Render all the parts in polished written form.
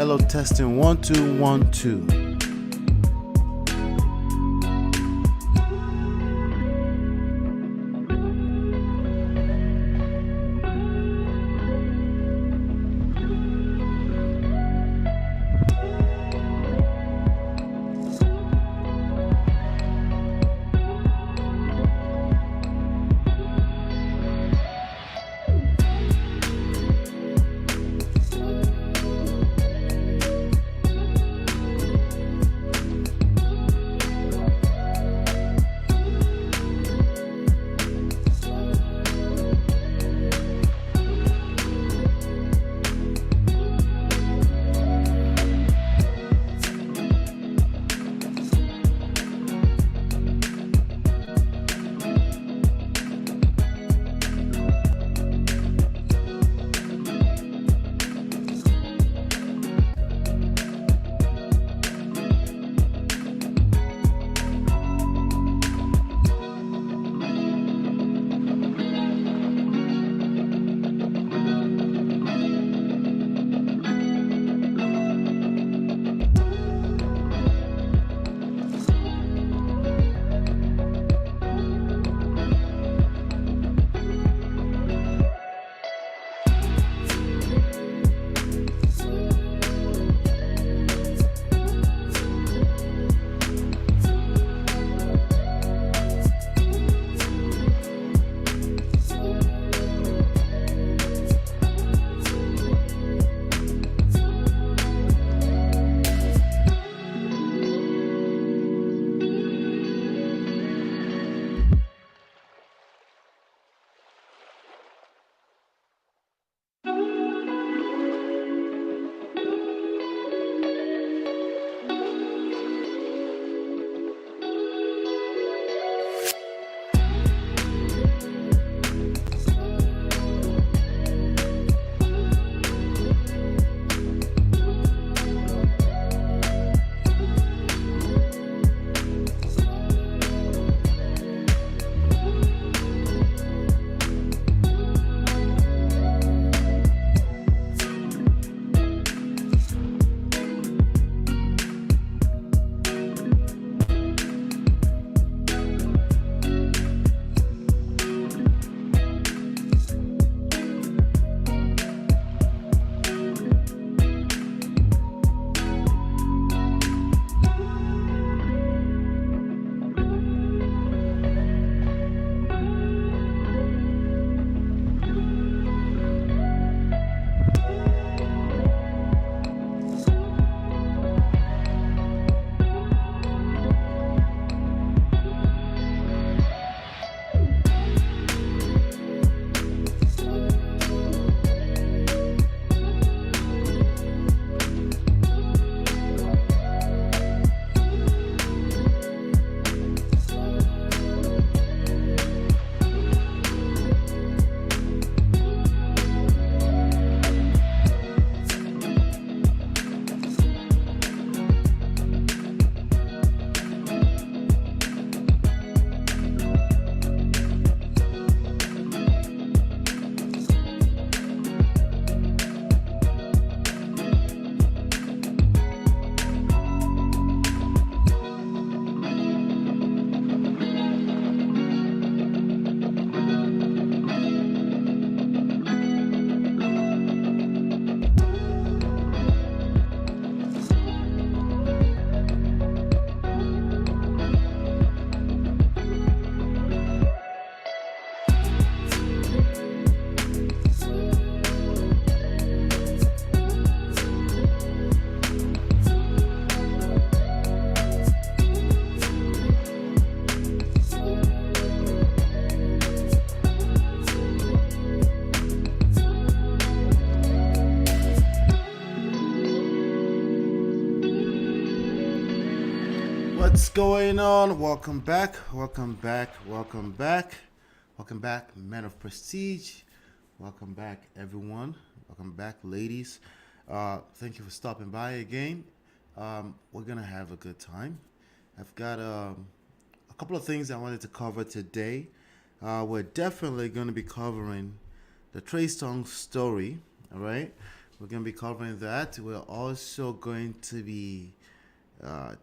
Hello, testing 1 2 1 2. What's going on? Welcome back, men of prestige. Welcome back, everyone. Welcome back, ladies. Thank you for stopping by again. We're gonna have a good time. I've got a couple of things I wanted to cover today. We're definitely going to be covering the Trey Songz story, all right? We're going to be covering that. We're also going to be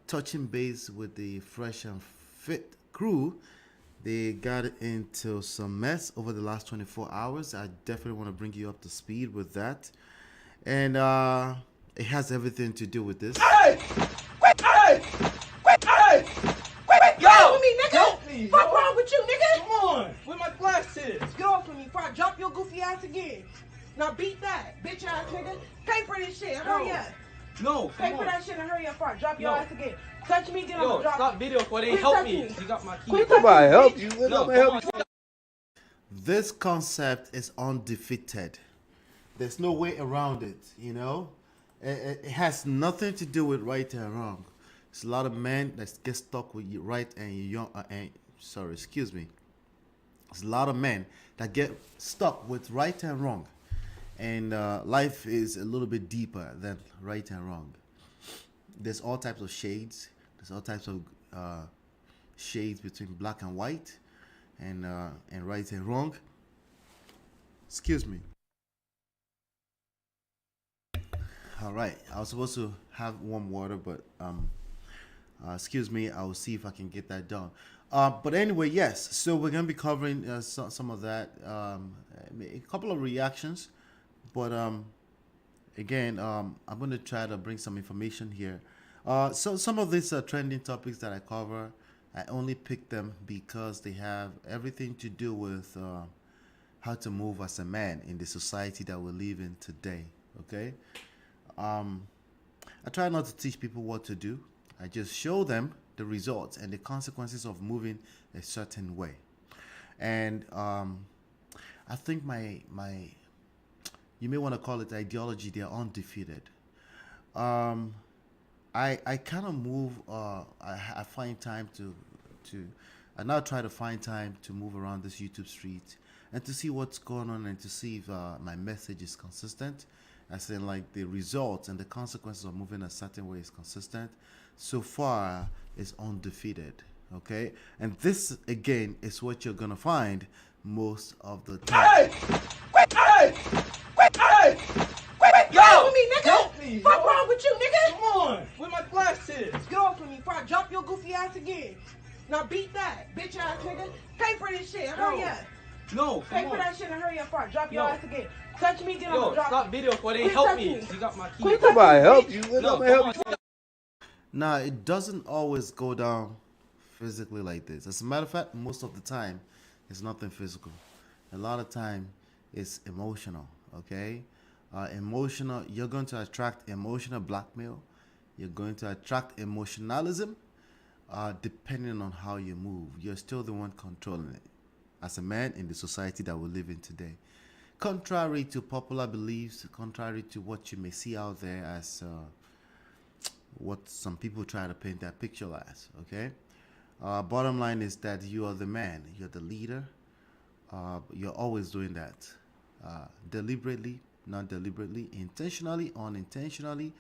touching base with the Fresh and Fit crew. They got into some mess over the last 24 hours. I definitely want to bring you up to speed with that. And it has everything to do with this. Hey! Wait! Hey! Wait! Hey! Wait! Yo! Get off of me, nigga! Help me! What's wrong with you, nigga? Come on! Where my glasses? Get off of me before I drop your goofy ass again. Now beat that, bitch ass nigga. Pay for this shit. Hurry up. No, Pay come for on. that shit and hurry up before I drop your Yo. ass again. Touch me, then I'm Yo, gonna drop stop you. video for they Quit help touching me. me. You got my key. Quit touching Nobody me, help bitch. you. No, Nobody help come you. This concept is undefeated. There's no way around it, you know? It has nothing to do with right and wrong. There's a lot of men that get stuck with you right and you sorry, excuse me. There's a lot of men that get stuck with right and wrong. And life is a little bit deeper than right and wrong. There's all types of shades. There's all types of shades between black and white and right and wrong. Excuse me. All right, I was supposed to have warm water, but excuse me. I will see if I can get that done. But anyway, yes. So we're gonna be covering some of that, a couple of reactions, but again, I'm gonna try to bring some information here. So some of these trending topics that I cover, I only pick them because they have everything to do with how to move as a man in the society that we live in today. Okay. I try not to teach people what to do. I just show them the results and the consequences of moving a certain way. And I think my you may want to call it ideology, they are undefeated. I kind of move. I find time to I now try to find time to move around this YouTube street and to see what's going on and to see if my message is consistent. As in, like, the results and the consequences of moving a certain way is consistent. So far, it's undefeated. Okay, and this again is what you're gonna find most of the time. Hey! Wait! Hey! Wait! Hey! Wait! Get off of me, nigga! Help me! What's wrong with you, nigga? Come on! Where my glasses? Get off of me before I drop your goofy ass again. Now beat that, bitch ass nigga. Pay for this shit. Hurry up. No, Pay come for on. that shit and hurry up before I drop your Yo. ass again. Touch me, then I'm Yo, gonna drop stop you. video for they Quit help touching me. me. You got my key. Quit touching Nobody me, help bitch. you. No, Nobody come help you. on. Now, it doesn't always go down physically like this. As a matter of fact, most of the time, it's nothing physical. A lot of time, it's emotional. Okay, emotional. You're going to attract emotional blackmail. You're going to attract emotionalism. Depending on how you move, you're still the one controlling it. As a man in the society that we live in today, contrary to popular beliefs, contrary to what you may see out there as what some people try to paint that picture as. Okay, bottom line is that you are the man, you're the leader. You're always doing that, deliberately, not deliberately, intentionally, unintentionally,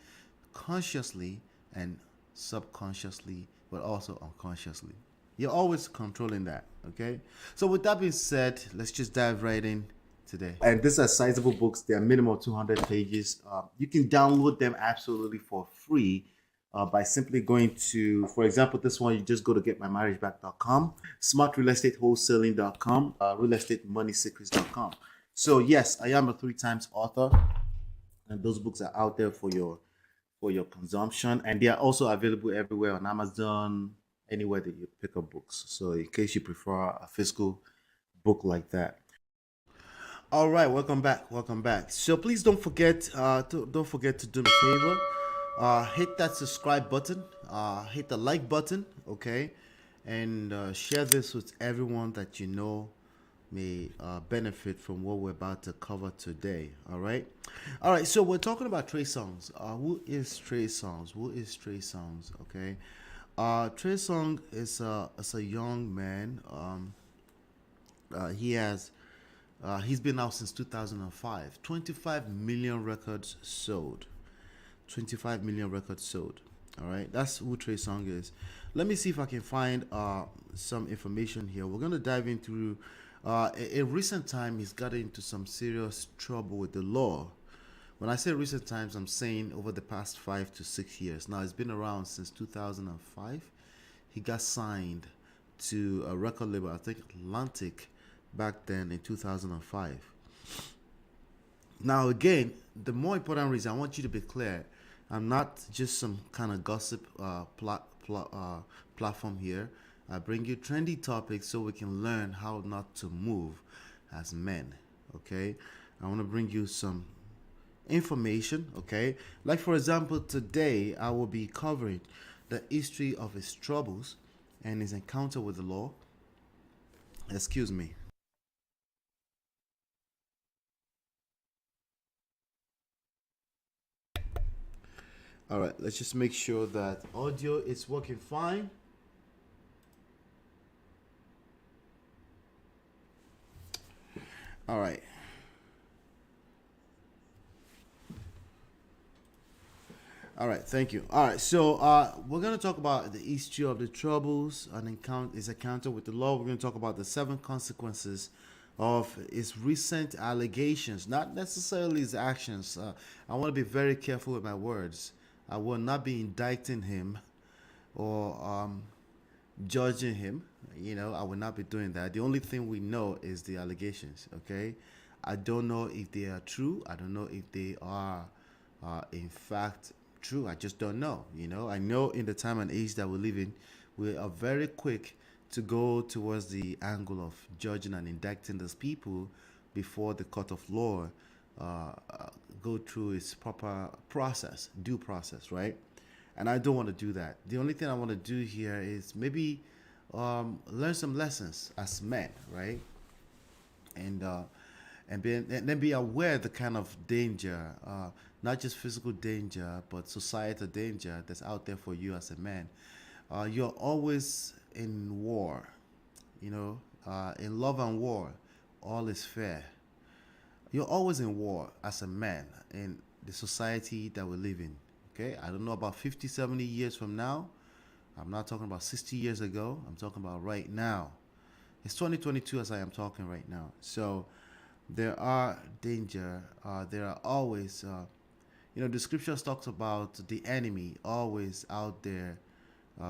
consciously, and subconsciously, but also unconsciously. You're always controlling that. Okay, so with that being said, let's just dive right in today. And these are sizable books. They are minimum 200 pages. You can download them absolutely for free by simply going to, for example, this one, you just go to getmymarriageback.com, smartrealestatewholesaling.com, realestatemoneysecrets.com. So yes, I am a 3 times author, and those books are out there for your consumption, and they are also available everywhere on Amazon, anywhere that you pick up books. So in case you prefer a physical book like that. All right, welcome back. So please don't forget to do me a favor. Hit that subscribe button, hit the like button, okay, and share this with everyone that you know may benefit from what we're about to cover today. All right. So we're talking about Trey Songs. Who is Trey Songs? Okay. Trey Songz is a young man. He's been out since 2005. 25 million records sold. 25 million records sold. All right, that's who Trey Songz is. Let me see if I can find some information here. We're gonna dive into. In recent time, he's got into some serious trouble with the law, When I say recent times, I'm saying over the past 5 to 6 years. Now, it's been around since 2005. He got signed to a record label, I think Atlantic, back then in 2005. Now, again, the more important reason I want you to be clear, I'm not just some kind of gossip platform here. I bring you trendy topics so we can learn how not to move as men. Okay, I want to bring you some information. Okay, like for example, today I will be covering the history of his troubles and his encounter with the law. Excuse me. All right, let's just make sure that audio is working fine. All right. All right, thank you. All right, so we're going to talk about the history of the troubles and his encounter with the law. We're going to talk about the 7 consequences of his recent allegations, not necessarily his actions. I want to be very careful with my words. I will not be indicting him or judging him. I will not be doing that. The only thing we know is the allegations, okay? I don't know if they are true. I don't know if they are, in fact, true. I just don't know. I know in the time and age that we live in, we are very quick to go towards the angle of judging and indicting those people before the court of law go through its proper process, due process, right? And I don't want to do that. The only thing I want to do here is maybe learn some lessons as men, right? And then be aware of the kind of danger, not just physical danger, but societal danger that's out there for you as a man. You're always in war, in love and war, all is fair. You're always in war as a man in the society that we live in. Okay, I don't know about 50, 70 years from now. I'm not talking about 60 years ago. I'm talking about right now. It's 2022 as I am talking right now. So there are danger. There are always, the scriptures talks about the enemy always out there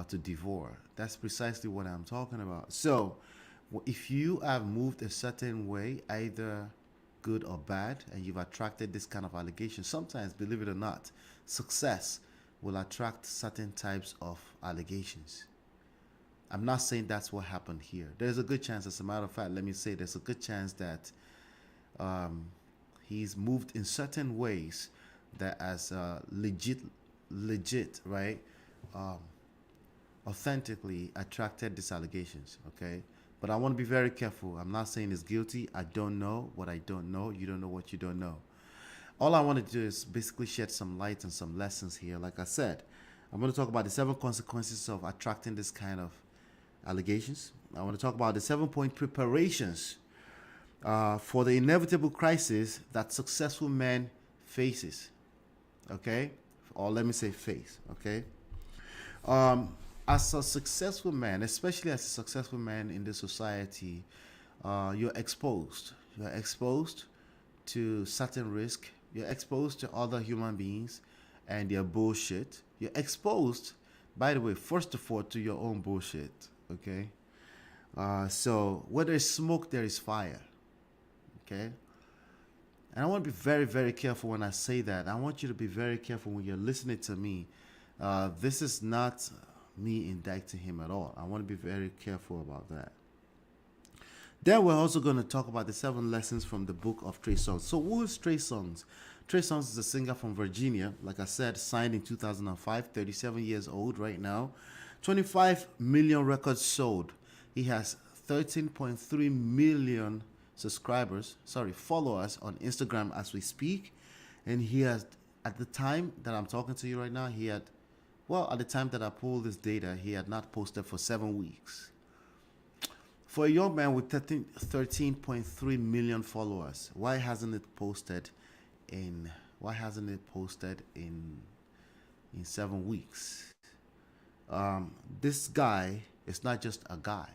to devour. That's precisely what I'm talking about. So if you have moved a certain way, either good or bad, and you've attracted this kind of allegation, sometimes, believe it or not, success will attract certain types of allegations. I'm not saying that's what happened here. There's a good chance, as a matter of fact, let me say there's a good chance that he's moved in certain ways that as legit, right, authentically attracted these allegations, okay? But I want to be very careful. I'm not saying he's guilty. I don't know what I don't know. You don't know what you don't know. All I want to do is basically shed some light and some lessons here. Like I said, I'm going to talk about the 7 consequences of attracting this kind of allegations. I want to talk about the 7-point preparations for the inevitable crisis that successful men faces. Okay? Or let me say face. Okay? As a successful man, especially as a successful man in this society, you're exposed. You're exposed to certain risk. You're exposed to other human beings and their bullshit. You're exposed, by the way, first of all, to your own bullshit. Okay? So where there is smoke, there is fire. Okay? And I want to be very, very careful when I say that. I want you to be very careful when you're listening to me. This is not me indicting him at all. I want to be very careful about that. Then we're also going to talk about the 7 lessons from the book of Trey Songs. So who is Trey Songs? Trey Songs is a singer from Virginia. Like I said, signed in 2005, 37 years old right now. 25 million records sold. He has 13.3 million followers on Instagram as we speak. And he has, at the time that I'm talking to you right now, at the time that I pulled this data, he had not posted for 7 weeks. For a young man with 13.3 million followers, why hasn't it posted in 7 weeks? This guy is not just a guy.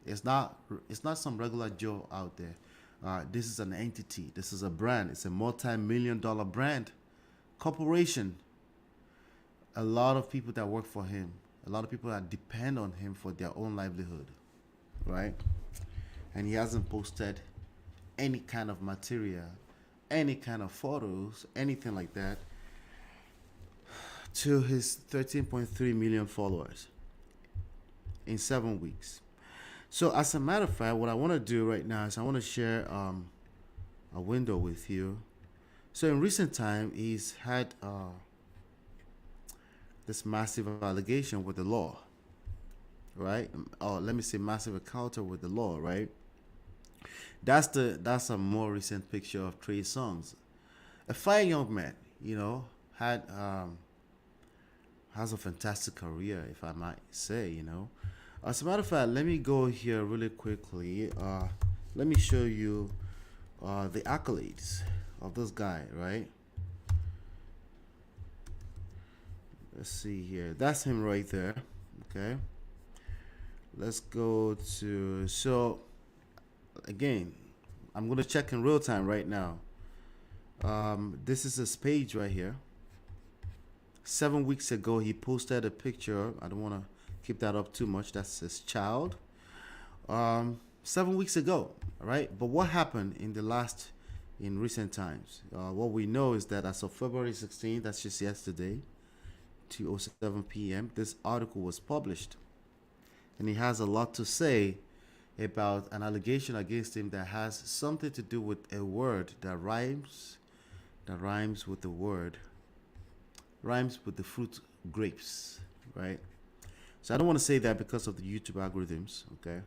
It's not some regular Joe out there. This is an entity. This is a brand. It's a multi-million-dollar brand, corporation. A lot of people that work for him, a lot of people that depend on him for their own livelihood, right? And he hasn't posted any kind of material, any kind of photos, anything like that to his 13.3 million followers in 7 weeks. So as a matter of fact, what I want to do right now is I want to share a window with you. So in recent time, he's had this massive allegation with the law, right? Or let me say massive encounter with the law, right? That's a more recent picture of Trey Songs, a fine young man, had has a fantastic career, if I might say, As a matter of fact, let me go here really quickly. Let me show you the accolades of this guy, right? Let's see here. That's him right there. Okay. Let's go to, so again, I'm going to check in real time right now. This is his page right here. 7 weeks ago, he posted a picture. I don't want to keep that up too much. That's his child. 7 weeks ago, right? But what happened in recent times? What we know is that as of February 16th, that's just yesterday, 2:07 p.m., this article was published. And he has a lot to say about an allegation against him that has something to do with a word that rhymes with the word, rhymes with the fruit grapes, right? So I don't want to say that because of the YouTube algorithms, okay?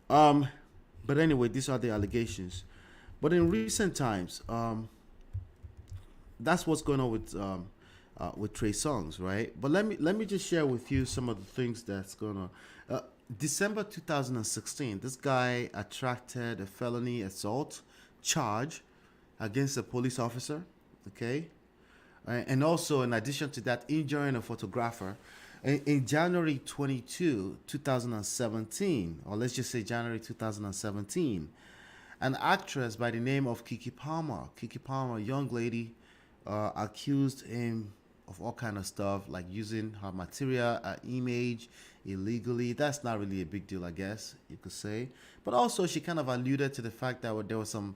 But anyway, these are the allegations. But in recent times, that's what's going on with Trey Songs, right? But let me just share with you some of the things that's going on. December 2016, this guy attracted a felony assault charge against a police officer, okay? And also, in addition to that, injuring a photographer. In January 22, 2017, or let's just say January 2017, an actress by the name of Kiki Palmer, a young lady, accused him of all kind of stuff, like using her material, her image illegally. That's not really a big deal, I guess you could say. But also, she kind of alluded to the fact that there was some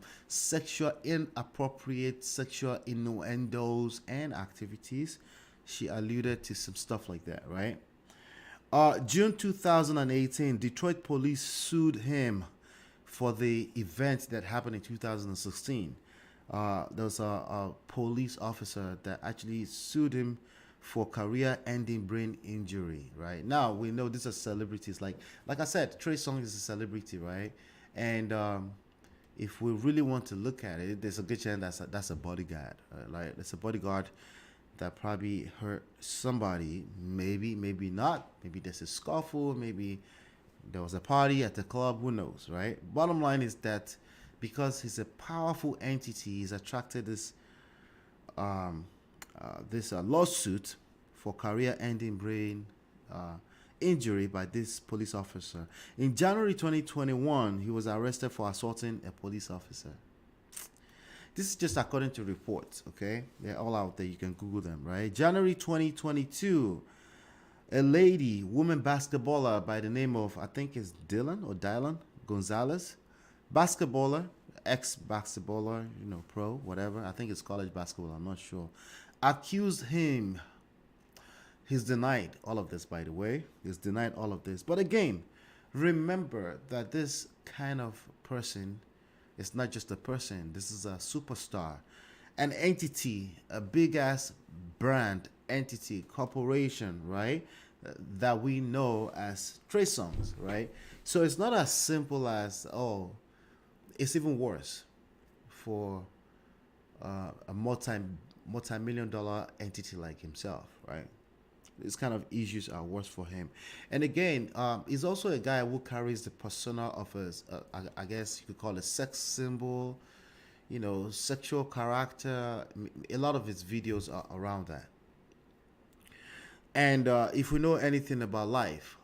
inappropriate sexual innuendos and activities. She alluded to some stuff like that, right? June 2018, Detroit police sued him for the event that happened in 2016. There was a police officer that actually sued him for career-ending brain injury, right? Now, we know these are celebrities. Like I said, Trey Songz is a celebrity, right? And if we really want to look at it, there's a good chance that's a bodyguard, right? It's a bodyguard that probably hurt somebody, maybe not. Maybe there's a scuffle, maybe there was a party at the club, who knows, right? Bottom line is that because he's a powerful entity, he's attracted this lawsuit for career-ending brain injury by this police officer. In January 2021, he was arrested for assaulting a police officer. This is just according to reports, okay? They're all out there. You can Google them, right? January 2022, a woman basketballer by the name of, I think it's Dylan Gonzalez, basketballer, ex-basketballer, pro, whatever. I think it's college basketball. I'm not sure. Accused him. He's denied all of this, by the way. He's denied all of this. But again, remember that this kind of person, it's not just a person. This is a superstar, an entity, a big-ass brand, entity, corporation, right? That we know as Trey Songs, right? So it's not as simple as, it's even worse for a multi-million-dollar entity like himself, right? These kind of issues are worse for him. And again, he's also a guy who carries the persona of I guess you could call it sex symbol, sexual character. A lot of his videos are around that. And if we know anything about life,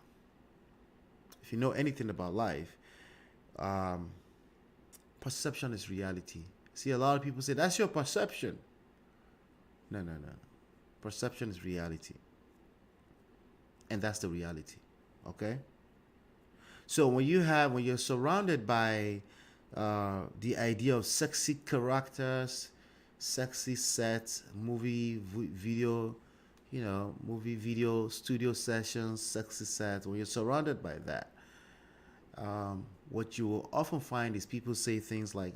Perception is reality. See, a lot of people say, that's your perception. No, no, no. Perception is reality. And that's the reality. Okay? So when you're surrounded by the idea of sexy characters, sexy sets, video, movie, video, studio sessions, sexy sets, when you're surrounded by that, what you will often find is people say things like,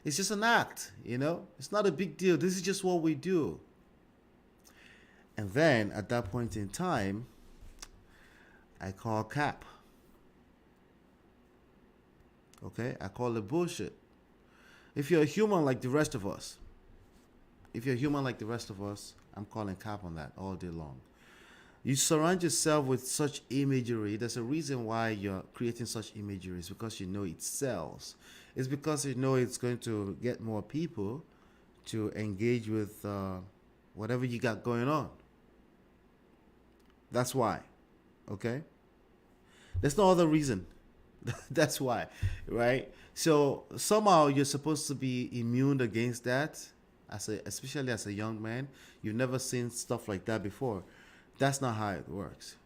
it's just an act, it's not a big deal. This is just what we do. And then at that point in time, I call cap. Okay? I call it bullshit. If you're a human like the rest of us, I'm calling cap on that all day long. You surround yourself with such imagery. There's a reason why you're creating such imagery. It's because you know it sells. It's because you know it's going to get more people to engage with whatever you got going on. That's why. Okay? There's no other reason. That's why, right? So somehow you're supposed to be immune against that, especially as a young man. You've never seen stuff like that before. That's not how it works.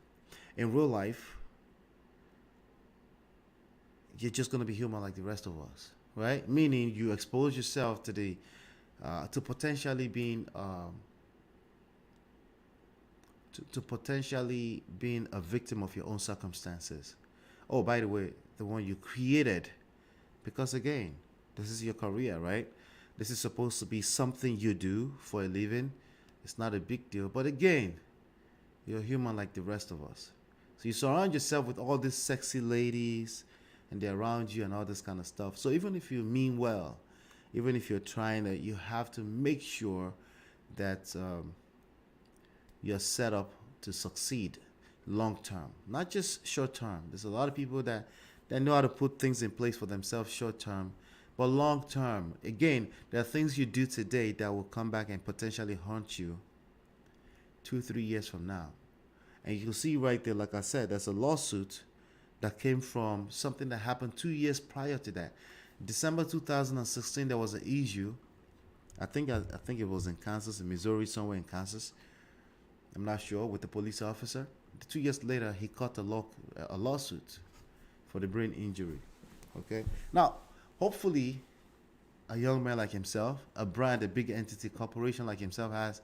In real life, you're just going to be human like the rest of us, right? Meaning you expose yourself to to potentially being to potentially being a victim of your own circumstances. Oh, by the way, the one you created, because again, this is your career, right? This is supposed to be something you do for a living. It's not a big deal, but again, you're human like the rest of us. So you surround yourself with all these sexy ladies and they're around you and all this kind of stuff. So even if you mean well, even if you're trying to, you have to make sure that you're set up to succeed long term, not just short term. There's a lot of people that know how to put things in place for themselves short term, but long term. Again, there are things you do today that will come back and potentially haunt you 2-3 years from now. And you can see right there, like I said, there's a lawsuit that came from something that happened 2 years prior to that. December 2016, there was an issue. I think it was in Kansas, in Missouri, somewhere in Kansas. I'm not sure, with the police officer. 2 years later, he caught a lawsuit for the brain injury. Okay. Now, hopefully, a young man like himself, a brand, a big entity, corporation like himself has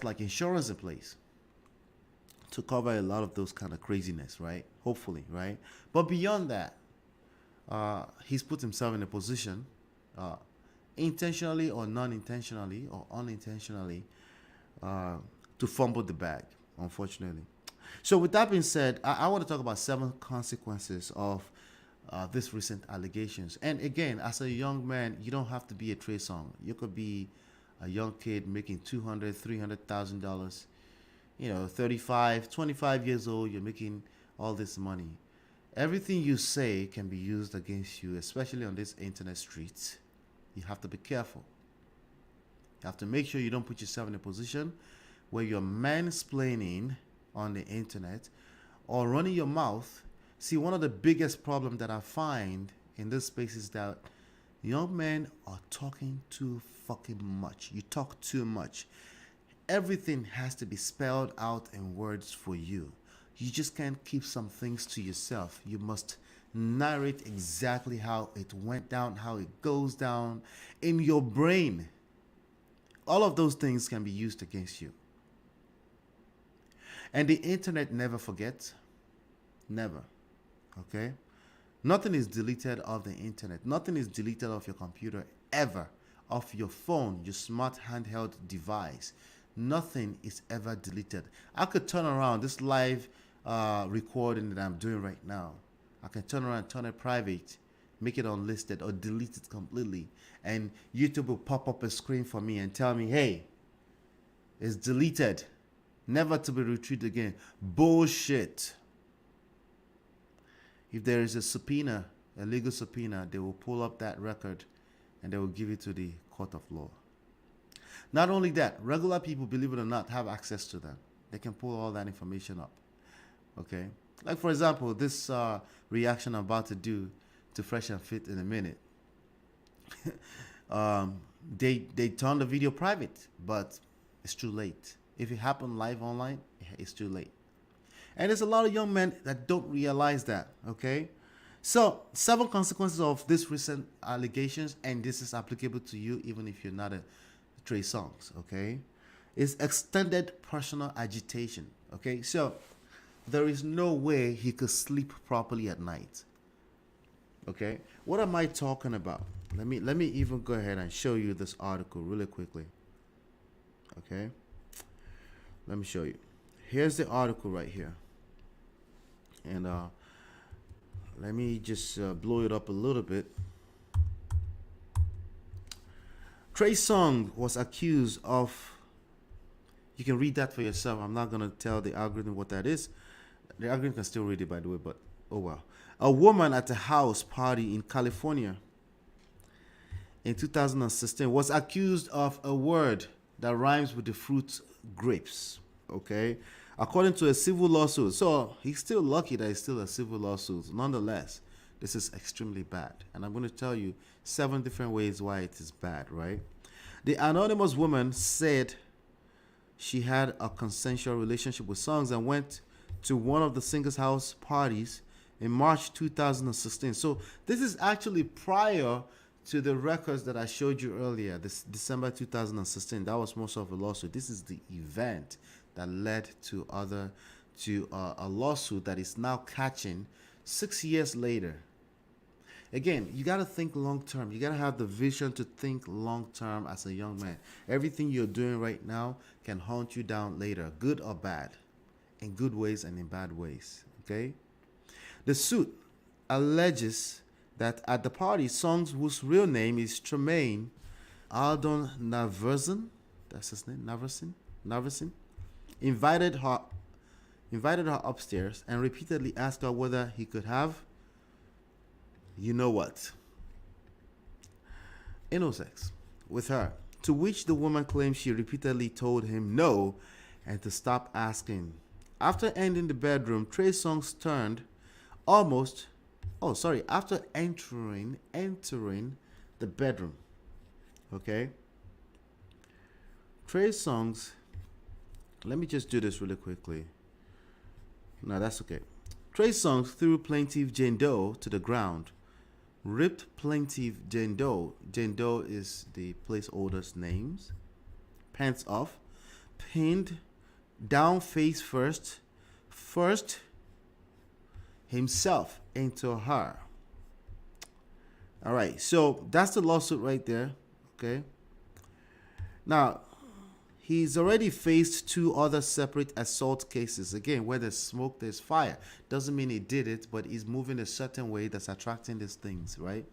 like insurance in place to cover a lot of those kind of craziness, right? Hopefully, right? But beyond that, he's put himself in a position, intentionally or non-intentionally or unintentionally, to fumble the bag, unfortunately. So with that being said, I want to talk about 7 consequences of these recent allegations. And again, as a young man, you don't have to be a Trey Songz. You could be a young kid making $200,000, $300,000, 35, 25 years old, you're making all this money. Everything you say can be used against you, especially on this internet streets. You have to be careful. You have to make sure you don't put yourself in a position where you're mansplaining on the internet or running your mouth. See, one of the biggest problems that I find in this space is that young men are talking too fucking much. You talk too much. Everything has to be spelled out in words for you. You just can't keep some things to yourself. You must narrate exactly how it went down, how it goes down in your brain. All of those things can be used against you. And the internet never forgets. Never. Okay? Nothing is deleted off the internet. Nothing is deleted off your computer ever. Off your phone, your smart handheld device. Nothing is ever deleted. I could turn around this live recording that I'm doing right now. I can turn around, turn it private, make it unlisted or delete it completely. And YouTube will pop up a screen for me and tell me, hey, it's deleted. Never to be retrieved again. Bullshit. If there is a subpoena, a legal subpoena, they will pull up that record and they will give it to the court of law. Not only that, regular people, believe it or not, have access to them. They can pull all that information up. Okay? Like for example, this reaction I'm about to do to Fresh and Fit in a minute. um, they turn the video private, but it's too late. If it happened live online, it's too late. And there's a lot of young men that don't realize that. Okay, so 7 consequences of this recent allegations, and this is applicable to you even if you're not a Trey Songs. Okay, is extended personal agitation. Okay, so there is no way he could sleep properly at night. Okay, what am I talking about? Let me even go ahead and show you this article really quickly. Okay, let me show you. Here's the article right here, and let me just blow it up a little bit. Trey Songz was accused of. You can read that for yourself. I'm not gonna tell the algorithm what that is. The algorithm can still read it, by the way, but oh well. A woman at a house party in California in 2016 was accused of a word that rhymes with the fruit grapes. Okay, according to a civil lawsuit. So he's still lucky that it's still a civil lawsuit. Nonetheless, this is extremely bad, and I'm going to tell you 7 different ways why it is bad. Right? The anonymous woman said she had a consensual relationship with Songs and went to one of the singer's house parties in March 2016. So this is actually prior to the records that I showed you earlier, this December 2016. That was most of a lawsuit. This is the event that led to a lawsuit that is now catching 6 years later. Again, you got to think long term. You got to have the vision to think long term as a young man. Everything you're doing right now can haunt you down later, good or bad, in good ways and in bad ways. Okay? The suit alleges that at the party, Songs, whose real name is Tremaine Aldon Naverson, that's his name, Naverson, invited her upstairs and repeatedly asked her whether he could have, you know what, anal sex with her, to which the woman claims she repeatedly told him no and to stop asking. After ending the bedroom, Trey Songz after entering the bedroom. Okay? Trey Songz, let me just do this really quickly. No, that's okay. Trey Songz threw plaintiff Jane Doe to the ground, ripped plaintiff Jane Doe is the placeholder's names, pants off, pinned down face first himself into her. All right, so that's the lawsuit right there. Okay, now he's already faced 2 other separate assault cases. Again, where there's smoke, there's fire. Doesn't mean he did it, but he's moving a certain way that's attracting these things, right?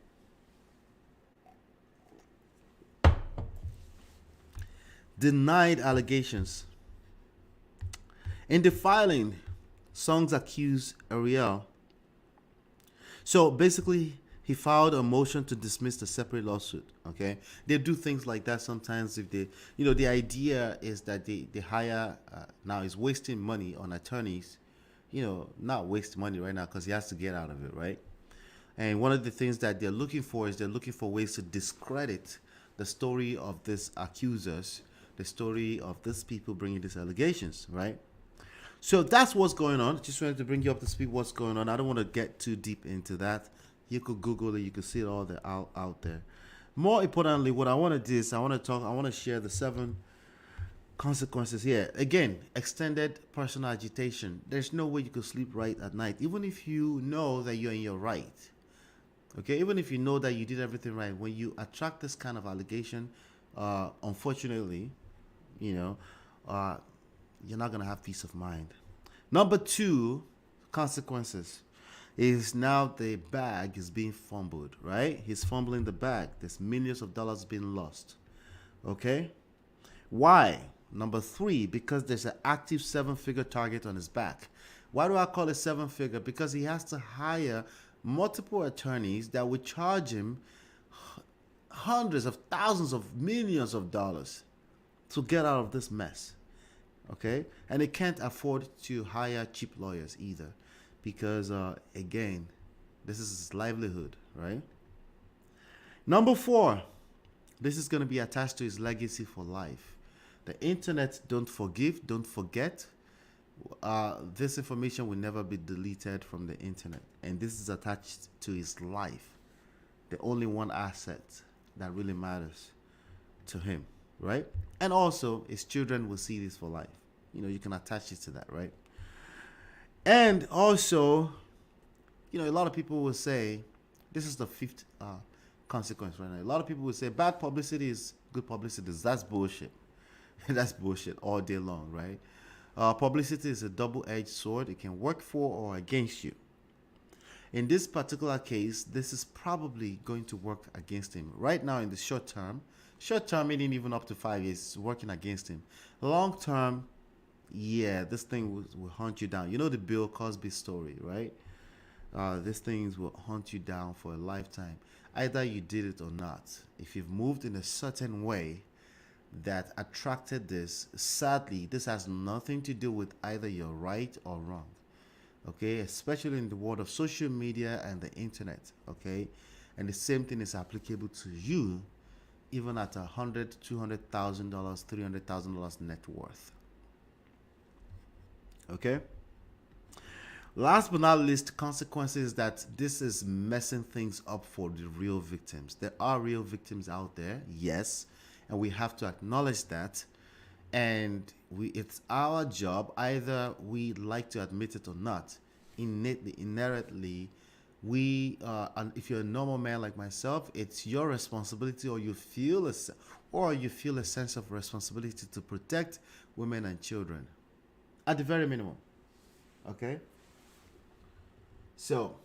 Denied allegations. In the filing, Songs accused Ariel. So basically, he filed a motion to dismiss the separate lawsuit. Okay, they do things like that sometimes. If they, the idea is that they hire. Now he's wasting money on attorneys. Not waste money right now because he has to get out of it, right? And one of the things that they're looking for is ways to discredit the story of these accusers, the story of these people bringing these allegations, right? So that's what's going on. Just wanted to bring you up to speed what's going on. I don't want to get too deep into that. You could Google it. You could see it all out there. More importantly, what I want to do is I want to share the 7 consequences here. Again, extended personal agitation. There's no way you could sleep right at night, even if you know that you're in your right. Okay, even if you know that you did everything right. When you attract this kind of allegation, unfortunately, you're not going to have peace of mind. Number 2 consequences is now the bag is being fumbled, right? He's fumbling the bag. There's millions of dollars being lost. Okay? Why? Number 3, because there's an active 7-figure target on his back. Why do I call it 7-figure? Because he has to hire multiple attorneys that would charge him hundreds of thousands of millions of dollars to get out of this mess. Okay? And they can't afford to hire cheap lawyers either. because again, this is his livelihood, right? Number 4, this is going to be attached to his legacy for life. The internet, don't forgive, don't forget. This information will never be deleted from the internet, and this is attached to his life, the only one asset that really matters to him, right? And also his children will see this for life. You can attach it to that, right? And also, a lot of people will say, this is the 5th consequence right now. A lot of people will say bad publicity is good publicity. That's bullshit. That's bullshit all day long, right? Publicity is a double-edged sword. It can work for or against you. In this particular case, this is probably going to work against him. Right now, in the short term meaning even up to 5 years, it's working against him. Long term, yeah, this thing will hunt you down. You know the Bill Cosby story, right? These things will hunt you down for a lifetime. Either you did it or not. If you've moved in a certain way that attracted this, sadly, this has nothing to do with either you're right or wrong. Okay, especially in the world of social media and the internet. Okay, and the same thing is applicable to you, even at $100,000, $200,000, $300,000 net worth. Okay. Last but not least, consequences that this is messing things up for the real victims. There are real victims out there, yes, and we have to acknowledge that. And it's our job, either we like to admit it or not. Inherently, and if you're a normal man like myself, it's your responsibility, or you feel a sense of responsibility to protect women and children, at the very minimum. Okay. So,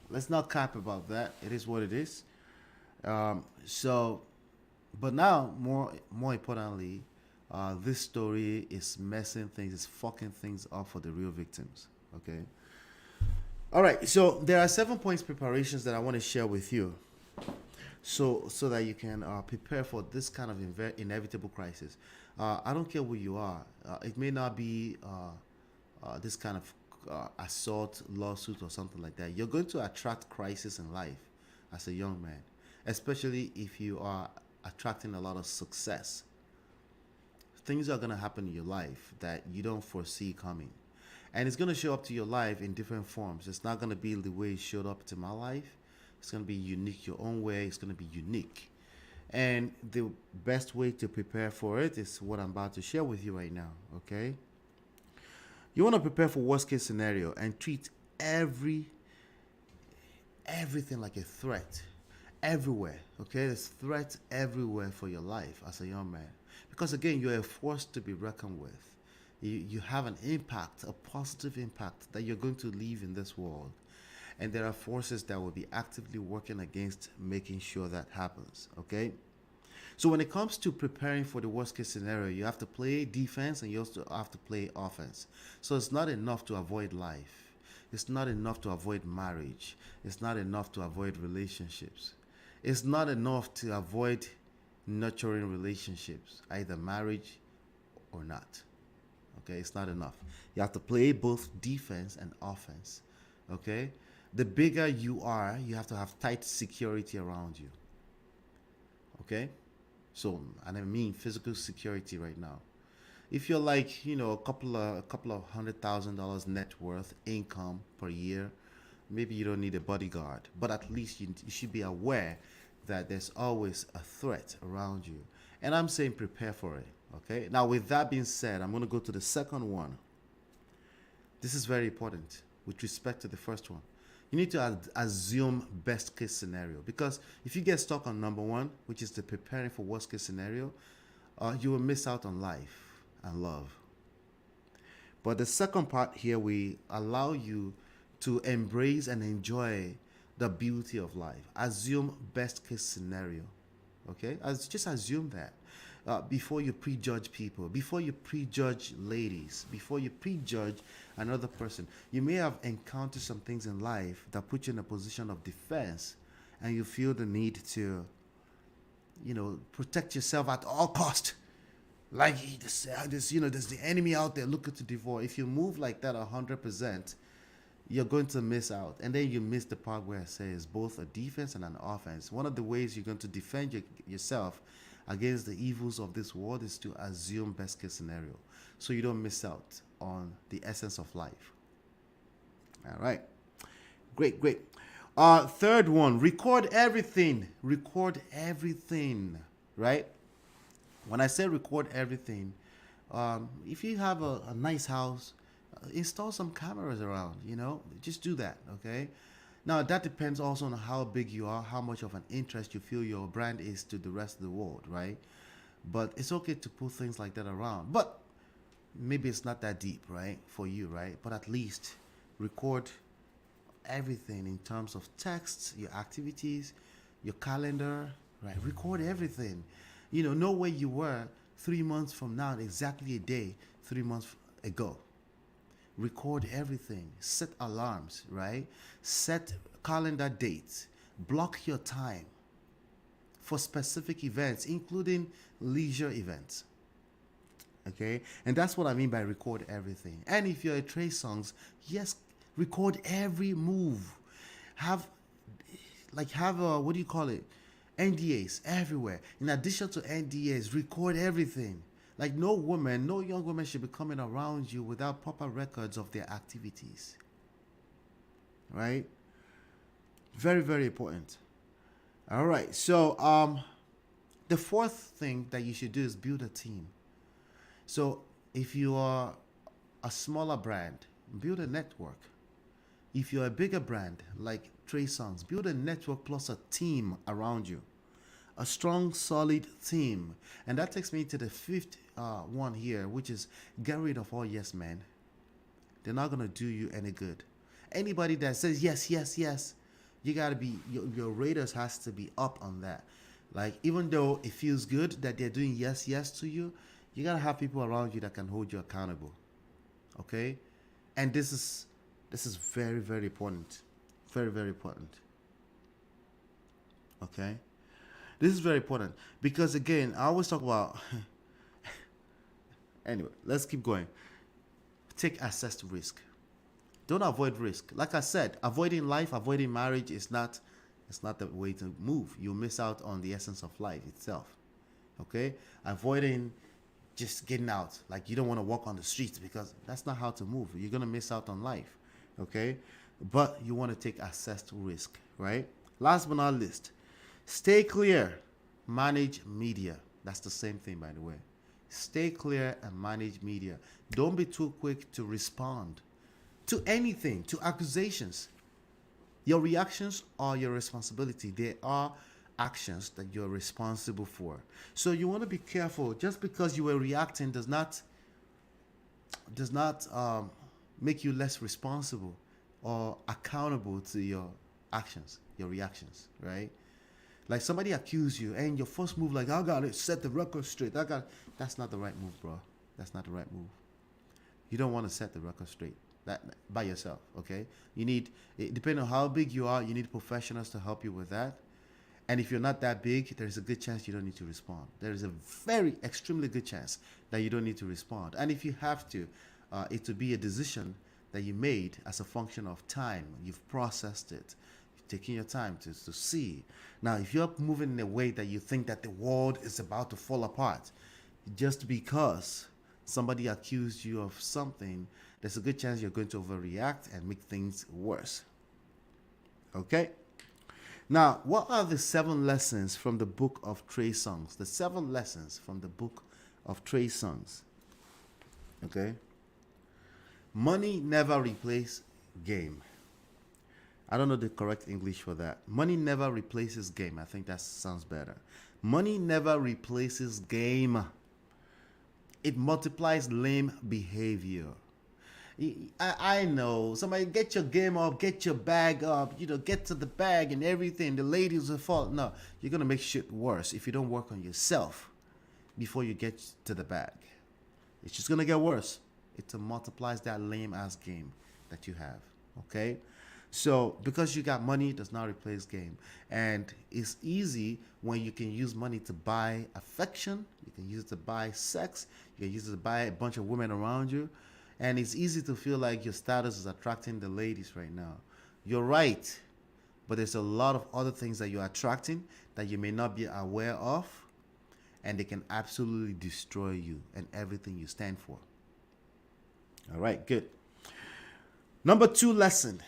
let's not cap about that. It is what it is. But now, more importantly, this story is messing things, is fucking things up for the real victims. Okay. All right. So there are 7 points preparations that I want to share with you, so that you can prepare for this kind of inevitable crisis. I don't care who you are. It may not be this kind of assault lawsuit or something like that. You're going to attract crisis in life as a young man, especially if you are attracting a lot of success. Things are going to happen in your life that you don't foresee coming, and it's going to show up to your life in different forms. It's not going to be the way it showed up to my life. It's going to be unique your own way. It's going to be unique, and the best way to prepare for it is what I'm about to share with you right now. Okay. You want to prepare for worst case scenario and treat everything like a threat everywhere. Okay, there's threats everywhere for your life as a young man, because again, you're a force to be reckoned with. You have an impact, a positive impact that you're going to leave in this world, and there are forces that will be actively working against making sure that happens. Okay. So when it comes to preparing for the worst case scenario, you have to play defense and you also have to play offense. So it's not enough to avoid life. It's not enough to avoid marriage. It's not enough to avoid relationships. It's not enough to avoid nurturing relationships, either marriage or not. Okay, it's not enough. You have to play both defense and offense. Okay? The bigger you are, you have to have tight security around you. Okay? So, and I mean physical security right now. If you're like, a couple of $100,000 net worth income per year, maybe you don't need a bodyguard, but at least you should be aware that there's always a threat around you. And I'm saying prepare for it. Okay. Now, with that being said, I'm going to go to the second one. This is very important with respect to the first one. You need to assume best case scenario, because if you get stuck on number 1, which is the preparing for worst case scenario, you will miss out on life and love. But the second part here, we allow you to embrace and enjoy the beauty of life. Assume best case scenario. Okay, just assume that. Before you prejudge people, before you prejudge ladies, before you prejudge another person. You may have encountered some things in life that put you in a position of defense, and you feel the need to, protect yourself at all cost. Like there's the enemy out there looking to devour. If you move like that 100%, you're going to miss out. And then you miss the part where it says both a defense and an offense. One of the ways you're going to defend yourself against the evils of this world is to assume best case scenario, so you don't miss out on the essence of life. All right. Great, great. Third one, record everything. Record everything, right? When I say record everything, if you have a nice house, install some cameras around, just do that, okay? Now, that depends also on how big you are, how much of an interest you feel your brand is to the rest of the world, right? But it's okay to put things like that around. But maybe it's not that deep, right, for you, right? But at least record everything in terms of texts, your activities, your calendar, right? Record everything. Know where you were 3 months from now, exactly a day, 3 months ago. Record everything. Set alarms, right? Set calendar dates. Block your time for specific events, including leisure events. Okay? And that's what I mean by record everything. And if you're a Trey Songs, yes, record every move. Have what do you call it? NDAs everywhere. In addition to NDAs, record everything. Like no young woman should be coming around you without proper records of their activities. Right? Very, very important. All right. So the fourth thing that you should do is build a team. So if you are a smaller brand, build a network. If you're a bigger brand like Trey Songs, build a network plus a team around you. A strong, solid team. And that takes me to the fifth one here, which is get rid of all yes men. They're not going to do you any good. Anybody that says yes, yes, yes, you got to be, your radars has to be up on that. Like, even though it feels good that they're doing yes, yes to you, you got to have people around you that can hold you accountable. Okay? And this is very, very important. Very, very important. Okay? This is very important because, again, I always talk about... Anyway, let's keep going. Take assessed risk. Don't avoid risk. Like I said, avoiding life, avoiding marriage is not the way to move. You'll miss out on the essence of life itself. Okay? Avoiding just getting out. Like, you don't want to walk on the streets because that's not how to move. You're going to miss out on life. Okay? But you want to take assessed risk, right? Last but not least, stay clear. Manage media. That's the same thing, by the way. Stay clear and manage media. Don't be too quick to respond to anything, to accusations. Your reactions are your responsibility. They are actions that you're responsible for. So you want to be careful. Just because you were reacting does not make you less responsible or accountable to your actions, your reactions, right? Like somebody accused you and your first move, like, I got to set the record straight. That's not the right move, bro. That's not the right move. You don't want to set the record straight that by yourself, okay? You need, depending on how big you are, you need professionals to help you with that. And if you're not that big, there's a good chance you don't need to respond. There is a very extremely good chance that you don't need to respond. And if you have to, it will be a decision that you made as a function of time. You've processed it. You've taken your time to see. Now, if you're moving in a way that you think that the world is about to fall apart, just because somebody accused you of something, there's a good chance you're going to overreact and make things worse. Okay? Now, what are the 7 lessons from the book of Trey Songs? The 7 lessons from the book of Trey Songs. Okay? Money never replaces game. I don't know the correct English for that. Money never replaces game. I think that sounds better. Money never replaces game. It multiplies lame behavior. I know. Somebody get your game up, get your bag up, get to the bag and everything. The ladies will fall. No, you're going to make shit worse if you don't work on yourself before you get to the bag. It's just going to get worse. It multiplies that lame ass game that you have. Okay? So, because you got money does not replace game. And it's easy when you can use money to buy affection. You can use it to buy sex. You can use it to buy a bunch of women around you. And it's easy to feel like your status is attracting the ladies right now. You're right, but there's a lot of other things that you're attracting that you may not be aware of, and they can absolutely destroy you and everything you stand for. All right, good. Number 2 lesson.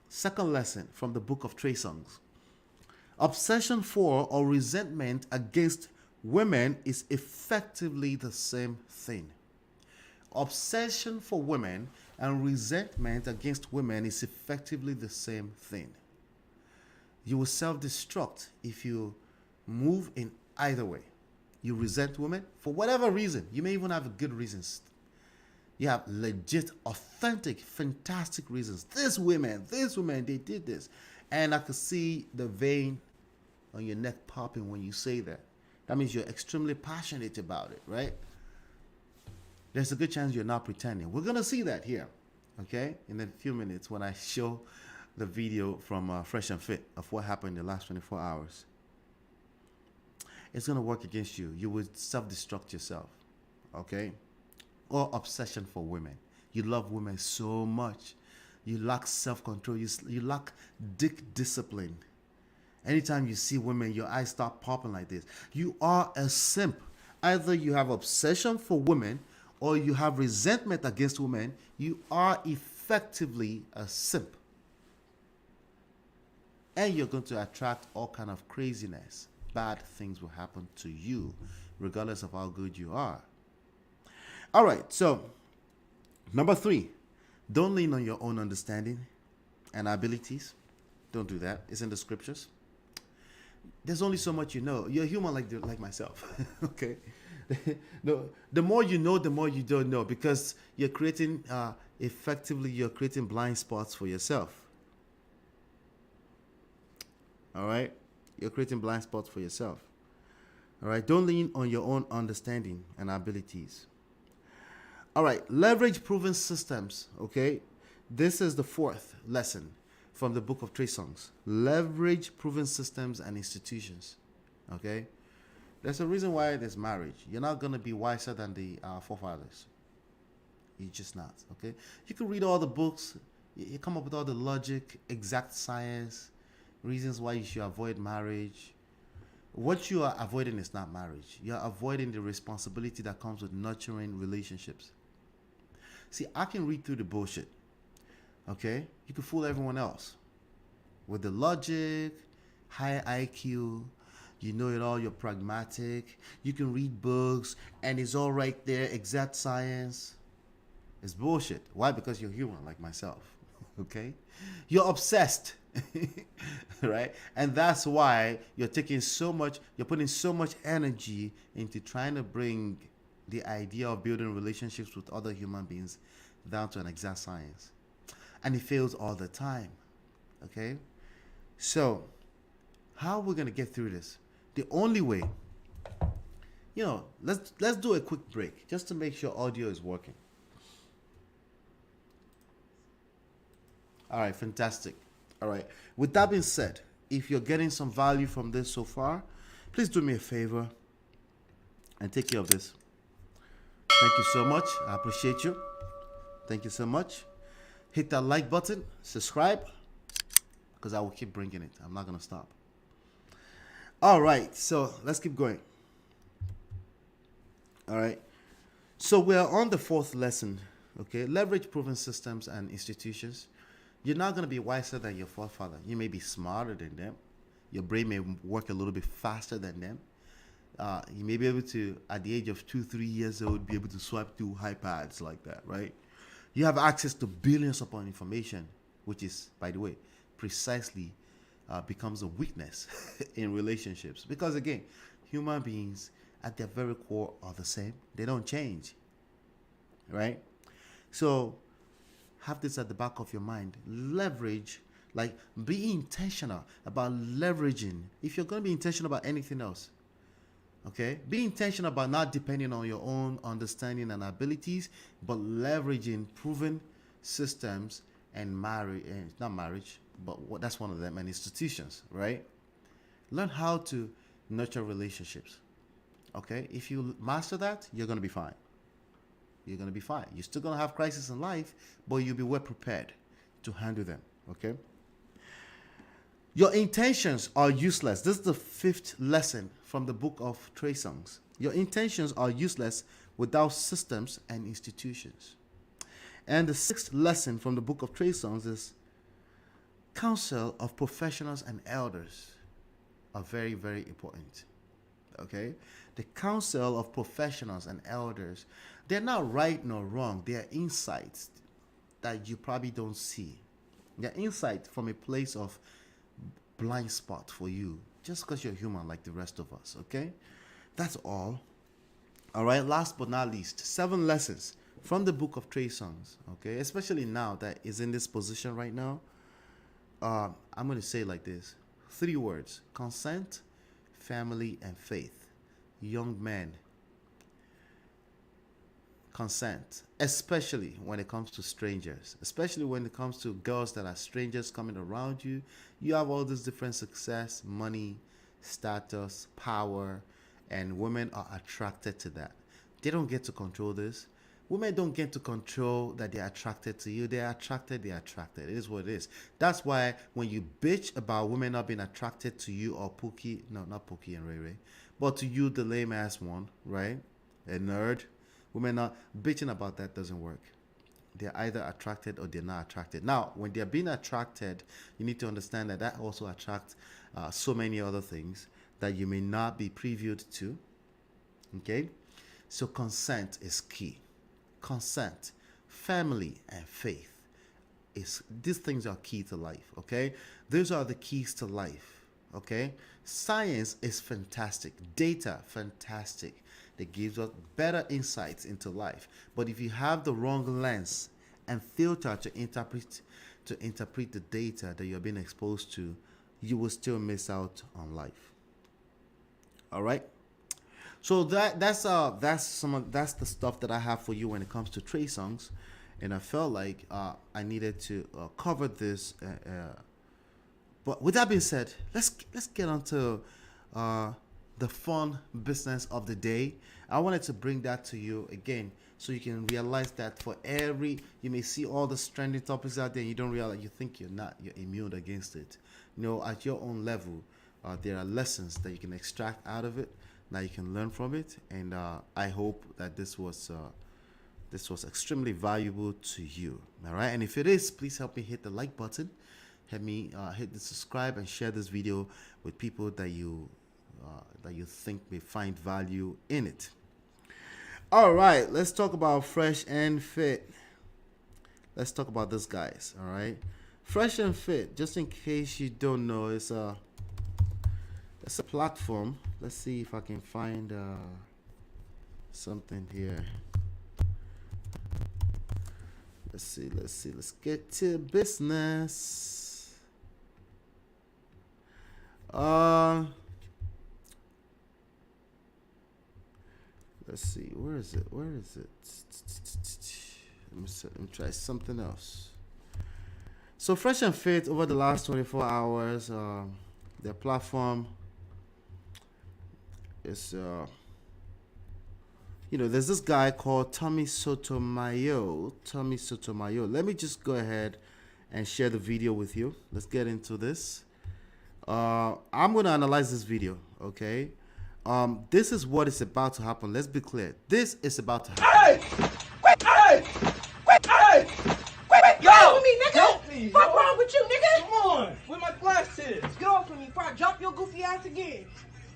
Second lesson from the book of Trey Songs. Obsession for or resentment against women is effectively the same thing. Obsession for women and resentment against women is effectively the same thing. You will self-destruct if you move in either way. You resent women for whatever reason. You may even have good reasons. You have legit, authentic, fantastic reasons. These women, they did this. And I could see the vein on your neck popping when you say that. That means you're extremely passionate about it, right? There's a good chance you're not pretending. We're going to see that here, okay? In a few minutes when I show the video from Fresh and Fit of what happened in the last 24 hours. It's going to work against you. You would self-destruct yourself, okay? Or obsession for women. You love women so much. You lack self-control. You lack dick discipline. Anytime you see women, your eyes start popping like this. You are a simp. Either you have obsession for women or you have resentment against women. You are effectively a simp. And you're going to attract all kind of craziness. Bad things will happen to you, regardless of how good you are. All right, so number 3, don't lean on your own understanding and abilities. Don't do that. It's in the scriptures. There's only so much you know. You're human like myself, okay? No, the more you know, the more you don't know, because you're creating, you're creating blind spots for yourself. All right? You're creating blind spots for yourself. All right? Don't lean on your own understanding and abilities. All right, leverage proven systems, okay? This is the 4th lesson from the book of Trey Songs. Leverage proven systems and institutions, okay? There's a reason why there's marriage. You're not going to be wiser than the forefathers. You're just not, okay? You can read all the books. You come up with all the logic, exact science, reasons why you should avoid marriage. What you are avoiding is not marriage. You're avoiding the responsibility that comes with nurturing relationships. See, I can read through the bullshit, okay? You can fool everyone else with the logic, high IQ, you know it all, you're pragmatic, you can read books, and it's all right there, exact science. It's bullshit. Why? Because you're human like myself, okay? You're obsessed, right? And that's why you're putting so much energy into trying to bring the idea of building relationships with other human beings down to an exact science. And it fails all the time, okay? So, how are we going to get through this? The only way, let's do a quick break just to make sure audio is working. All right, fantastic. All right, with that being said, if you're getting some value from this so far, please do me a favor and take care of this. Thank you so much. I appreciate you. Thank you so much. Hit that like button, subscribe, because I will keep bringing it. I'm not going to stop. All right, so let's keep going. All right, so we're on the 4th lesson, okay? Leverage proven systems and institutions. You're not going to be wiser than your forefather. You may be smarter than them. Your brain may work a little bit faster than them. You may be able to, at the age of 2-3 years old, be able to swipe through iPads like that, right? You have access to billions upon information, which is, by the way, precisely becomes a weakness in relationships. Because again, human beings at their very core are the same. They don't change, right? So have this at the back of your mind. Leverage, like be intentional about leveraging. If you're going to be intentional about anything else, okay, be intentional about not depending on your own understanding and abilities, but leveraging proven systems and not marriage, but that's one of them, and institutions, right? Learn how to nurture relationships, okay? If you master that, you're going to be fine. You're going to be fine. You're still going to have crises in life, but you'll be well prepared to handle them. Okay? Your intentions are useless. This is the 5th lesson from the book of Trey Songs. Your intentions are useless without systems and institutions. And the 6th lesson from the book of Trey Songs is counsel of professionals and elders are very, very important. Okay? The counsel of professionals and elders, they're not right nor wrong. They are insights that you probably don't see. They're insight from a place of blind spot for you, just because you're human like the rest of us. Okay? That's all. All right, last but not least, 7 lessons from the book of Trey Songs. Okay, especially now that is in this position right now. I'm going to say it like this: 3 words: consent, family, and faith. Young men, consent, especially when it comes to strangers, especially when it comes to girls that are strangers coming around you. You have all this different success, money, status, power, and women are attracted to that. They don't get to control this. Women don't get to control that they're attracted to you. They're attracted. It is what it is. That's why when you bitch about women not being attracted to you, or Pookie, no, not Pookie and Ray Ray, but to you, the lame ass one, right? A nerd. Women not bitching about that doesn't work. They're either attracted or they're not attracted. Now, when they're being attracted, you need to understand that that also attracts so many other things that you may not be previewed to. Okay? So consent is key. Consent, family, and faith. These things are key to life. Okay? Those are the keys to life. Okay? Science is fantastic. Data, fantastic. That gives us better insights into life. But if you have the wrong lens and filter to interpret the data that you're being exposed to, you will still miss out on life. All right. So that's the stuff that I have for you when it comes to Trey Songs, and I felt like I needed to cover this. But with that being said, let's get on to the fun business of the day. I wanted to bring that to you again so you can realize that you may see all the trending topics out there and you don't realize, you think you're immune against it. You know, at your own level, there are lessons that you can extract out of it, that you can learn from it, and I hope that this was extremely valuable to you. All right, and if it is, please help me hit the like button, help me hit the subscribe, and share this video with people that you think may find value in it. All right, let's talk about Fresh and Fit. Let's talk about this, guys. All right, Fresh and Fit, just in case you don't know, it's a platform. Let's see if I can find something here. Let's see. Let's get to business. Let's see. Where is it? Let me try something else. So Fresh and Fit, over the last 24 hours, their platform is, there's this guy called Tommy Sotomayor. Let me just go ahead and share the video with you. Let's get into this. I'm going to analyze this video, okay? This is what is about to happen. Let's be clear. This is about to happen. Hey! Yo! Get off of me, nigga! Help me, What's yo. wrong with you, nigga? Come on, where my glasses? Get off of me before I drop your goofy ass again.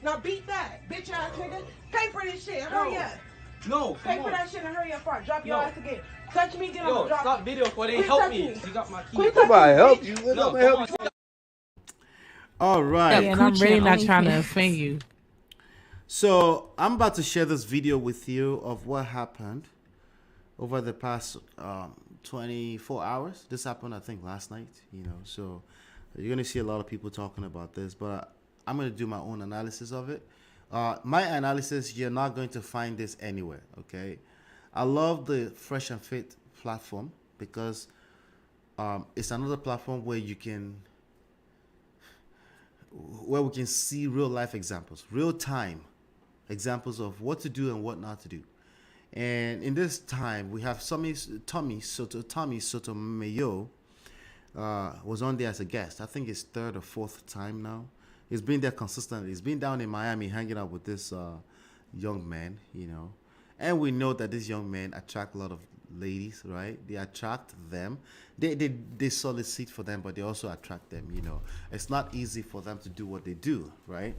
Now beat that, bitch ass nigga. Pay for this shit. Hurry up. No, Pay come for on. that shit and hurry up before I drop your Yo. ass again. Touch me, then I'm Yo, gonna drop stop you. video for they Quit help touching me. me. You got my key. Quit touching Somebody me, help bitch. you. No, Let me help come you. on. All right. Yeah, and I'm really not trying to offend you. So I'm about to share this video with you of what happened over the past 24 hours. This happened, I think, last night. So you're gonna see a lot of people talking about this, but I'm gonna do my own analysis of it. My analysis, you're not going to find this anywhere. Okay, I love the Fresh and Fit platform because it's another platform where we can see real life examples, real time examples of what to do and what not to do. And in this time, we have Tommy Sotomayor was on there as a guest. I think it's third or fourth time now. He's been there consistently. He's been down in Miami hanging out with this young man, you know. And we know that these young men attract a lot of ladies, right? They attract them. They solicit for them, but they also attract them, you know. It's not easy for them to do what they do, right?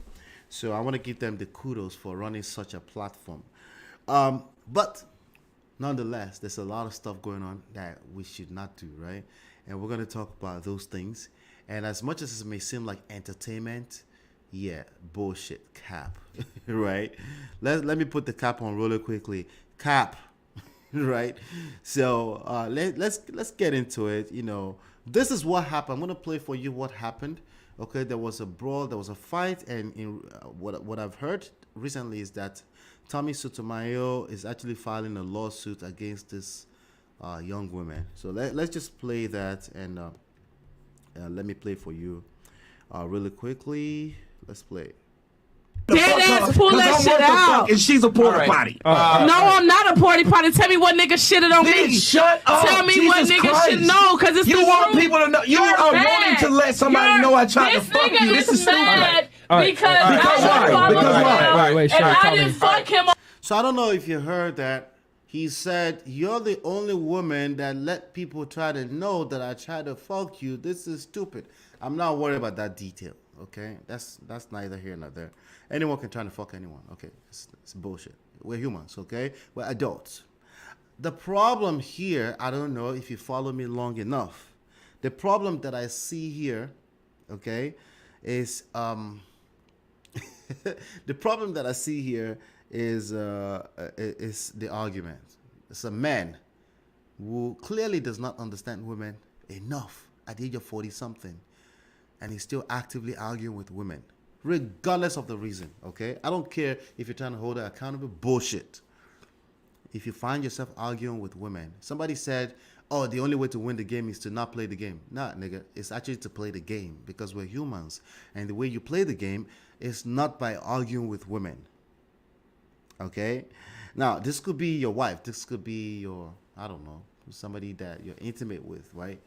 So I want to give them the kudos for running such a platform. But nonetheless, there's a lot of stuff going on that we should not do, right? And we're going to talk about those things. And as much as it may seem like entertainment, yeah, bullshit, cap, right? Let me put the cap on really quickly. Cap, right? So let's get into it. You know, this is what happened. I'm going to play for you what happened. Okay, there was a brawl, there was a fight, and in what I've heard recently is that Tommy Sotomayor is actually filing a lawsuit against this young woman. So let's just play that, and let me play for you really quickly. Let's play. Dead ass pull that shit out. And she's a porta potty. No, I'm not a porta potty. Tell me what nigga shitted on me. Shut up. Tell me Jesus what nigga Christ. should know, because it's You the want truth. people to know. You You're are mad. wanting to let somebody know I tried to This fuck nigga you. This is stupid. mad because Because I why? followed Because why? him, Wait, and Sean, I tell didn't me. fuck him. So I don't know if you heard that. He said, "You're the only woman that let people try to know that I tried to fuck you. This is stupid." I'm not worried about that detail. Okay, that's neither here nor there. Anyone can try to fuck anyone. Okay, it's bullshit. We're humans. Okay, we're adults. The problem here, I don't know if you follow me long enough. The problem that I see here, okay, is the problem that I see here is the argument. It's a man who clearly does not understand women enough at the age of 40-something, and he's still actively arguing with women, regardless of the reason, okay? I don't care if you're trying to hold her accountable. Bullshit. If you find yourself arguing with women, somebody said, oh, the only way to win the game is to not play the game. Nah, nigga, it's actually to play the game, because we're humans, and the way you play the game is not by arguing with women. Okay, now this could be your wife, this could be your, I don't know, somebody that you're intimate with, right?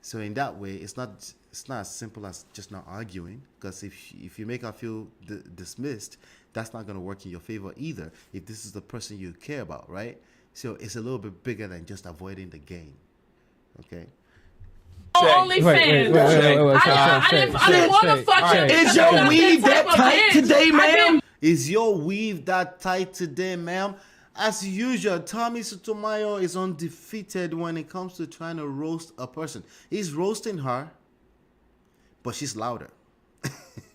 So in that way, it's not as simple as just not arguing, because if you make her feel dismissed, that's not going to work in your favor either, if this is the person you care about, right? So it's a little bit bigger than just avoiding the game. Okay. OnlyFans. I didn't want to fuck him. Is your weave that tight today, ma'am? Is your weave that tight today, ma'am? As usual, Tommy Sotomayor is undefeated when it comes to trying to roast a person. He's roasting her, but she's louder,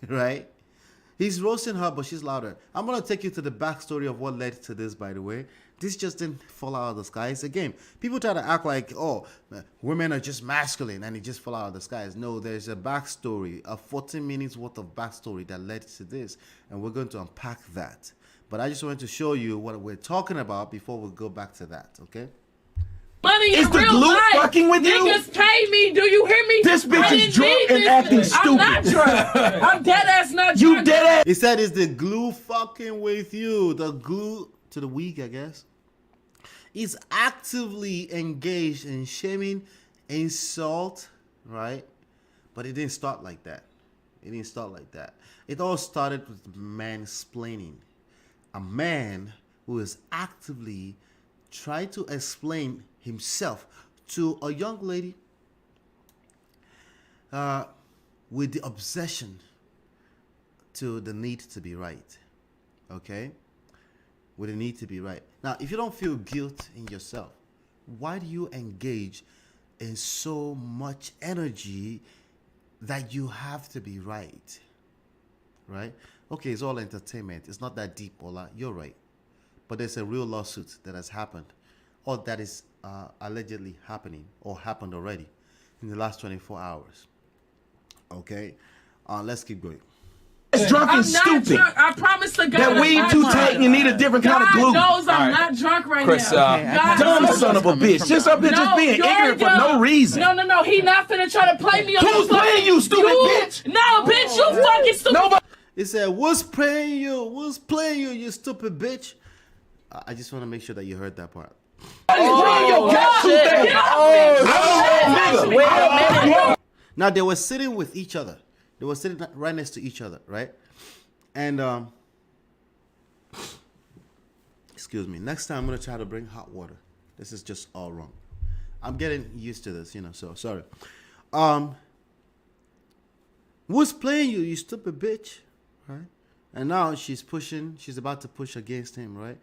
right? He's roasting her, but she's louder. I'm going to take you to the backstory of what led to this, by the way. This just didn't fall out of the sky. It's a game. People try to act like, oh, women are just masculine and it just fell out of the skies. No, there's a backstory, a 14 minutes worth of backstory that led to this. And we're going to unpack that. But I just wanted to show you what we're talking about before we go back to that, okay? Money Is in the real glue life. fucking with you? Niggas pay me. Do you hear me? This bitch I is didn't drunk need and this. acting stupid. I'm not drunk. I'm dead ass not drunk. You dead ass. He said it's the glue fucking with you. The glue to the weak, I guess. He's actively engaged in shaming, insult, right? But it didn't start like that. It didn't start like that. It all started with mansplaining. A man who is actively trying to explain himself to a young lady with the obsession to the need to be right, okay? With the need to be right. Now, if you don't feel guilt in yourself, why do you engage in so much energy that you have to be right? Right? Okay, it's all entertainment. It's not that deep, Ola. You're right. But there's a real lawsuit that has happened, or that is allegedly happening, or happened already in the last 24 hours. Okay? Let's keep going. It's drunk I'm and not stupid. drunk. I promise to God. That weed I'm too not tight and you need a different kind of glue. God knows I'm All right. not drunk right Chris, now. God Dumb knows. son of a bitch. Just up here just being you're ignorant for dumb. no reason. No. He not finna try to play me on Who's the fucking- playing you, stupid bitch? No, bitch, you fucking stupid. Nobody. It said, what's playing you? What's playing you, you stupid bitch? I just want to make sure that you heard that part. Now they were sitting with each other. They were sitting right next to each other, right? And excuse me. Next time I'm gonna try to bring hot water. This is just all wrong. I'm getting used to this, so sorry. Who's playing you, you stupid bitch, right? And now she's about to push against him, right?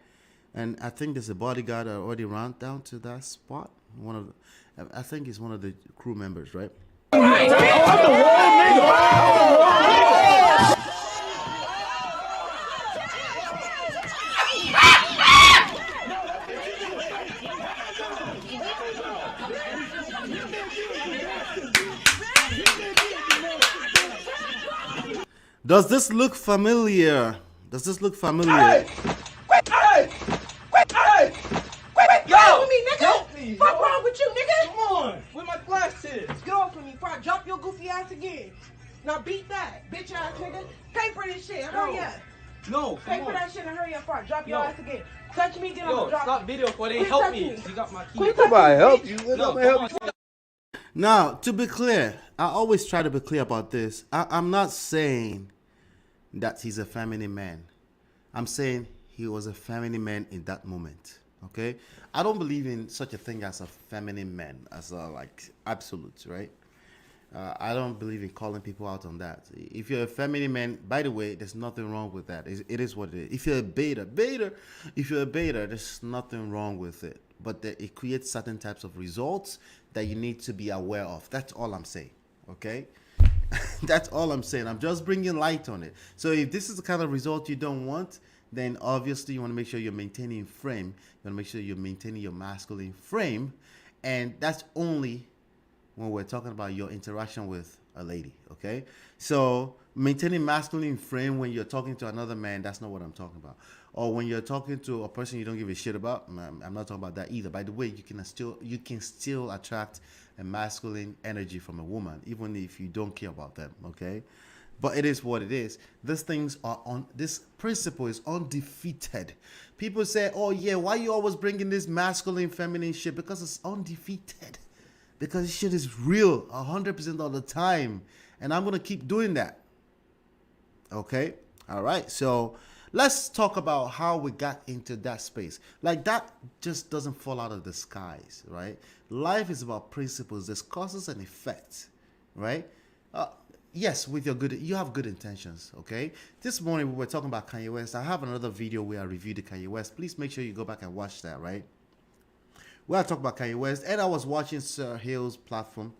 And I think there's a bodyguard that already ran down to that spot. I think he's one of the crew members, right? Does this look familiar? Does this look familiar? Hey! Yo! With me, nigga. Help me! Fuck wrong with you, nigga? Come on! Where my glasses? Get off of me before I drop your goofy ass again. Now beat that, bitch ass nigga. Pay for this shit. Hurry up. No, Pay come for on. that shit and hurry up before I drop your No. ass again. Touch me, then I'm Yo, gonna drop stop you. video for they Quit help touching me. me. You got my key. Quit touching me, help bitch. you. No, Help come on. Now, to be clear, I always try to be clear about this. I'm not saying that he's a feminine man. I'm saying he was a feminine man in that moment. Okay? I don't believe in such a thing as a feminine man, as a absolute, right? I don't believe in calling people out on that. If you're a feminine man, by the way, there's nothing wrong with that. It is what it is. If you're a beta, there's nothing wrong with it. But it creates certain types of results that you need to be aware of. That's all I'm saying. Okay? That's all I'm saying. I'm just bringing light on it. So if this is the kind of result you don't want, then obviously you want to make sure you're maintaining frame. You want to make sure you're maintaining your masculine frame. And that's only when we're talking about your interaction with a lady, okay? So maintaining masculine frame when you're talking to another man, that's not what I'm talking about. Or when you're talking to a person you don't give a shit about, I'm not talking about that either. By the way, you can still attract a masculine energy from a woman, even if you don't care about them, okay? But it is what it is. This principle is undefeated. People say, oh yeah, why you always bringing this masculine, feminine shit? Because it's undefeated. Because this shit is real 100% of the time. And I'm going to keep doing that. Okay? All right. So let's talk about how we got into that space. Like that just doesn't fall out of the skies, right? Life is about principles. There's causes and effects, right? Yes, you have good intentions, okay? This morning we were talking about Kanye West. I have another video where I reviewed the Kanye West. Please make sure you go back and watch that, right? Where I talk about Kanye West, and I was watching Sir Hill's platform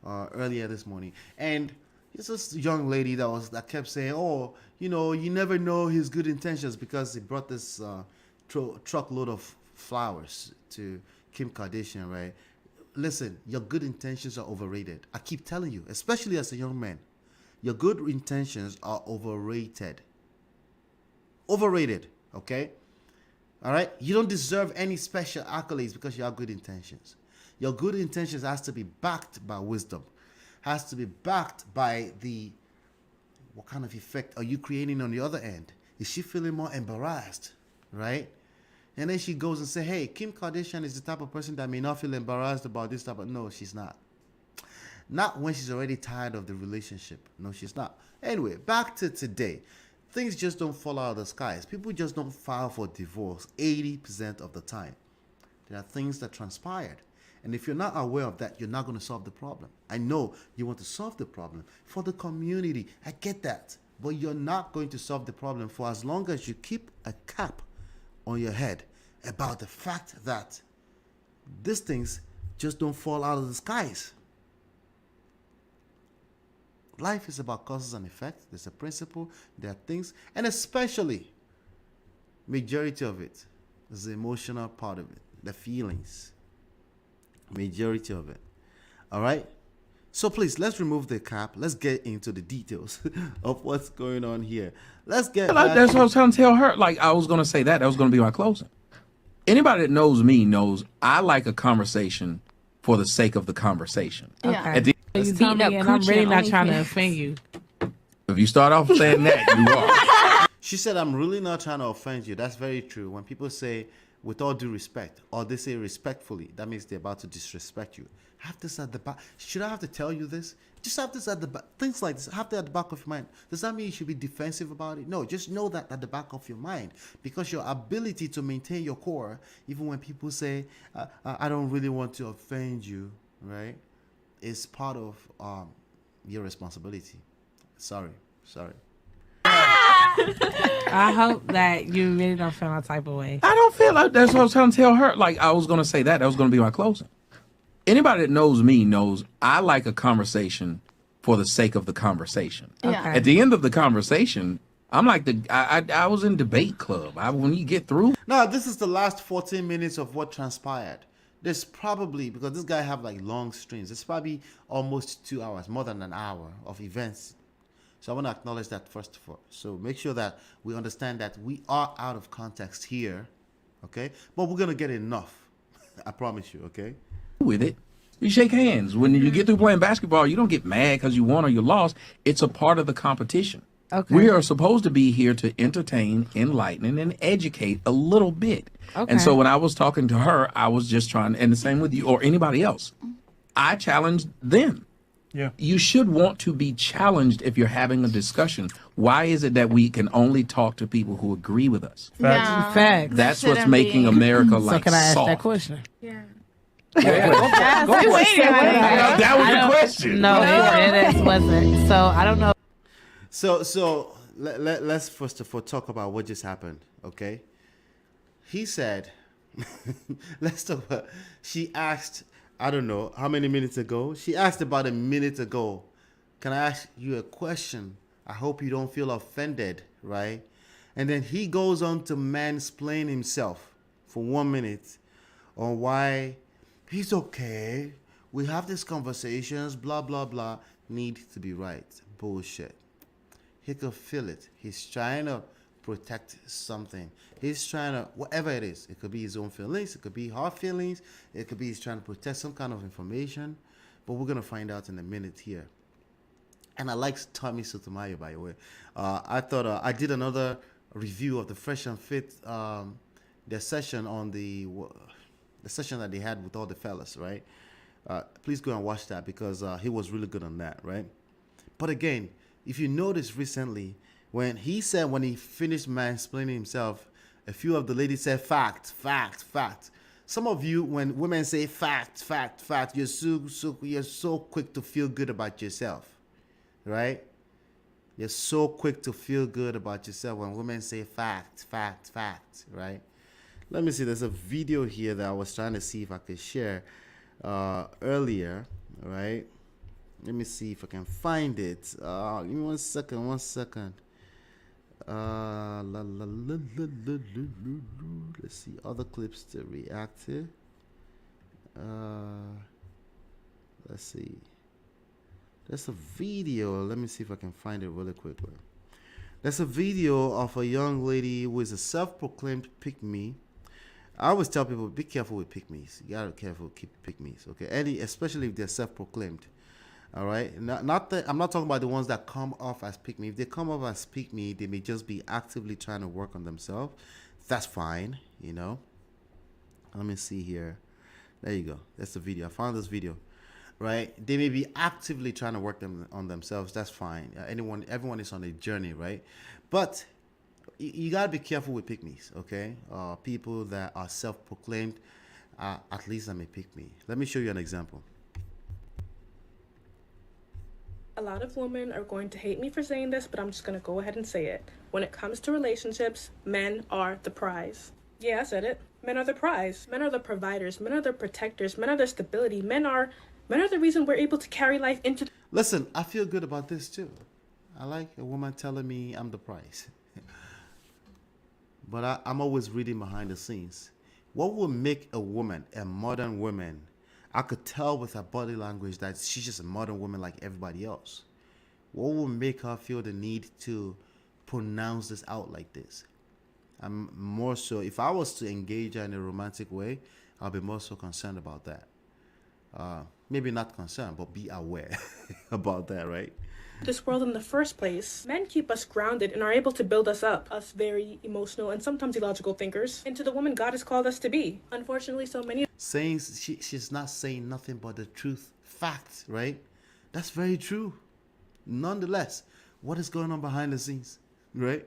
earlier this morning, and it's this young lady that kept saying, "Oh, you never know his good intentions," because he brought this truckload of flowers to Kim Kardashian, right? Listen, your good intentions are overrated. I keep telling you, especially as a young man, your good intentions are overrated. Overrated, okay? All right? You don't deserve any special accolades because you have good intentions. Your good intentions has to be backed by wisdom. Has to be backed by what kind of effect are you creating on the other end? Is she feeling more embarrassed, right? And then she goes and says, hey, Kim Kardashian is the type of person that may not feel embarrassed about this type of... No, she's not. Not when she's already tired of the relationship. No, she's not. Anyway, back to today. Things just don't fall out of the skies. People just don't file for divorce 80% of the time. There are things that transpired. And if you're not aware of that, you're not going to solve the problem. I know you want to solve the problem for the community. I get that. But you're not going to solve the problem for as long as you keep a cap on your head about the fact that these things just don't fall out of the skies. Life is about causes and effects. There's a principle, there are things, and especially majority of it is the emotional part of it, the feelings. Majority of it. All right? So please, let's remove the cap. Let's get into the details of what's going on here. Let's get Like, that's what I was trying to tell her. Like, I was going to say that was going to be my closing. Anybody that knows me knows I like a conversation for the sake of the conversation. Yeah. At the, You tell me, and I'm really not trying to offend you. if you start off saying that, you are. She said, I'm really not trying to offend you. That's very true. When people say, with all due respect, or they say respectfully, that means they're about to disrespect you. Have this at the back. Should I have to tell you this? Just have this at the back. Things like this, have that at the back of your mind. Does that mean you should be defensive about it? No, just know that at the back of your mind. Because your ability to maintain your core, even when people say, I don't really want to offend you, right, is part of your responsibility. Sorry. I hope that you really don't feel that type of way. I don't feel like that's what I was trying to tell her. Like, I was going to say that was going to be my closing. Anybody that knows me knows I like a conversation for the sake of the conversation. Okay. At the end of the conversation, I'm like I was in debate club. When you get through, Now, this is the last 14 minutes of what transpired. There's probably, because this guy have like long streams, it's probably almost 2 hours, more than an hour of events. So I want to acknowledge that first of all. So make sure that we understand that we are out of context here, okay? But we're going to get enough. I promise you, okay? with it, you shake hands. When you get through playing basketball, you don't get mad because you won or you lost. It's a part of the competition. Okay. We are supposed to be here to entertain, enlighten, and educate a little bit. Okay. And so when I was talking to her, I was just trying, and the same with you or anybody else, I challenged them. Yeah. You should want to be challenged if you're having a discussion. Why is it that we can only talk to people who agree with us? Facts. Facts. That's what's shouldn't making be. America So like can I ask soft. that question? Yeah. That was the question. No, it wasn't. So I don't know. So let's first of all talk about what just happened, okay? He said, let's talk about, she asked, I don't know, how many minutes ago? She asked about a minute ago, can I ask you a question? I hope you don't feel offended, right? And then he goes on to mansplain himself for 1 minute on why he's okay. We have these conversations, blah, blah, blah. Need to be right. Bullshit. He could feel it. He's trying to protect something. He's trying to, whatever it is. It could be his own feelings. It could be her feelings. It could be he's trying to protect some kind of information. But we're going to find out in a minute here. And I like Tommy Sotomayor, by the way. I thought I did another review of the Fresh and Fit, their session on the session that they had with all the fellas, right? Please go and watch that because he was really good on that, right? But again, if you notice recently, when he finished mansplaining himself, a few of the ladies said fact, fact, fact. Some of you, when women say fact, fact, fact, you're so quick to feel good about yourself, right? You're so quick to feel good about yourself when women say fact, fact, fact, right? Let me see. There's a video here that I was trying to see if I could share earlier, right? Let me see if I can find it. Give me 1 second. Let's see other clips to react to. Let's see. There's a video. Let me see if I can find it really quickly. There's a video of a young lady who is a self-proclaimed pick-me. I always tell people, be careful with pick-me's. You gotta be careful with pick-me's, okay? Especially if they're self-proclaimed. All right, not that I'm not talking about the ones that come off as pick me. If they come off as pick me, they may just be actively trying to work on themselves. That's fine, you know. Let me see here. There you go. That's the video. I found this video. Right? They may be actively trying to work on themselves. That's fine. Everyone is on a journey, right? But you gotta be careful with pick me's, okay? People that are self-proclaimed, at least I'm a pick me. Let me show you an example. A lot of women are going to hate me for saying this, but I'm just going to go ahead and say it. When it comes to relationships, men are the prize. Yeah, I said it. Men are the prize. Men are the providers. Men are the protectors. Men are the stability. Men are the reason we're able to carry life into... Listen, I feel good about this too. I like a woman telling me I'm the prize. But I'm always reading behind the scenes. What will make a woman, a modern woman... I could tell with her body language that she's just a modern woman like everybody else. What will make her feel the need to pronounce this out like this? I'm more so, if I was to engage her in a romantic way, I'll be more so concerned about that. Maybe not concerned, but be aware about that, right? this world in the first place. Men keep us grounded and are able to build us up, us very emotional and sometimes illogical thinkers, into the woman God has called us to be. Unfortunately, so many Saying she's not saying nothing but the truth, fact, right? That's very true. Nonetheless, what is going on behind the scenes, right?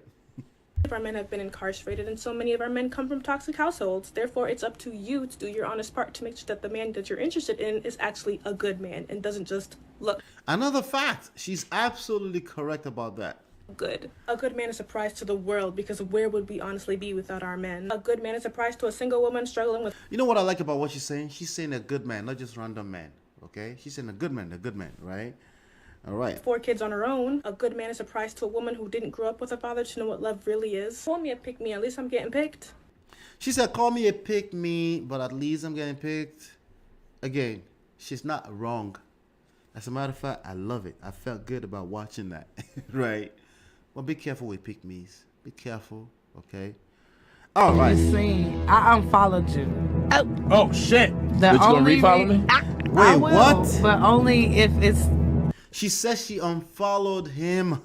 of our men have been incarcerated, and so many of our men come from toxic households. Therefore, it's up to you to do your honest part to make sure that the man that you're interested in is actually a good man and doesn't just look Another fact, she's absolutely correct about that. good. A good man is a prize to the world, because where would we honestly be without our men? A good man is a prize to a single woman struggling with You know what I like about what she's saying? She's saying a good man, not just random man, okay? She's saying a good man, right? All right. 4 kids on her own. A good man is a prize to a woman who didn't grow up with a father to know what love really is. Call me a pick me, at least I'm getting picked. She said, call me a pick me, but at least I'm getting picked. Again, she's not wrong. As a matter of fact, I love it. I felt good about watching that, right? Well, be careful with pick me's. Be careful, okay? All right. Listen, I unfollowed you. Oh shit! The Bitch, you gonna only refollow me? I Wait, will, what? But only if it's She says she unfollowed him.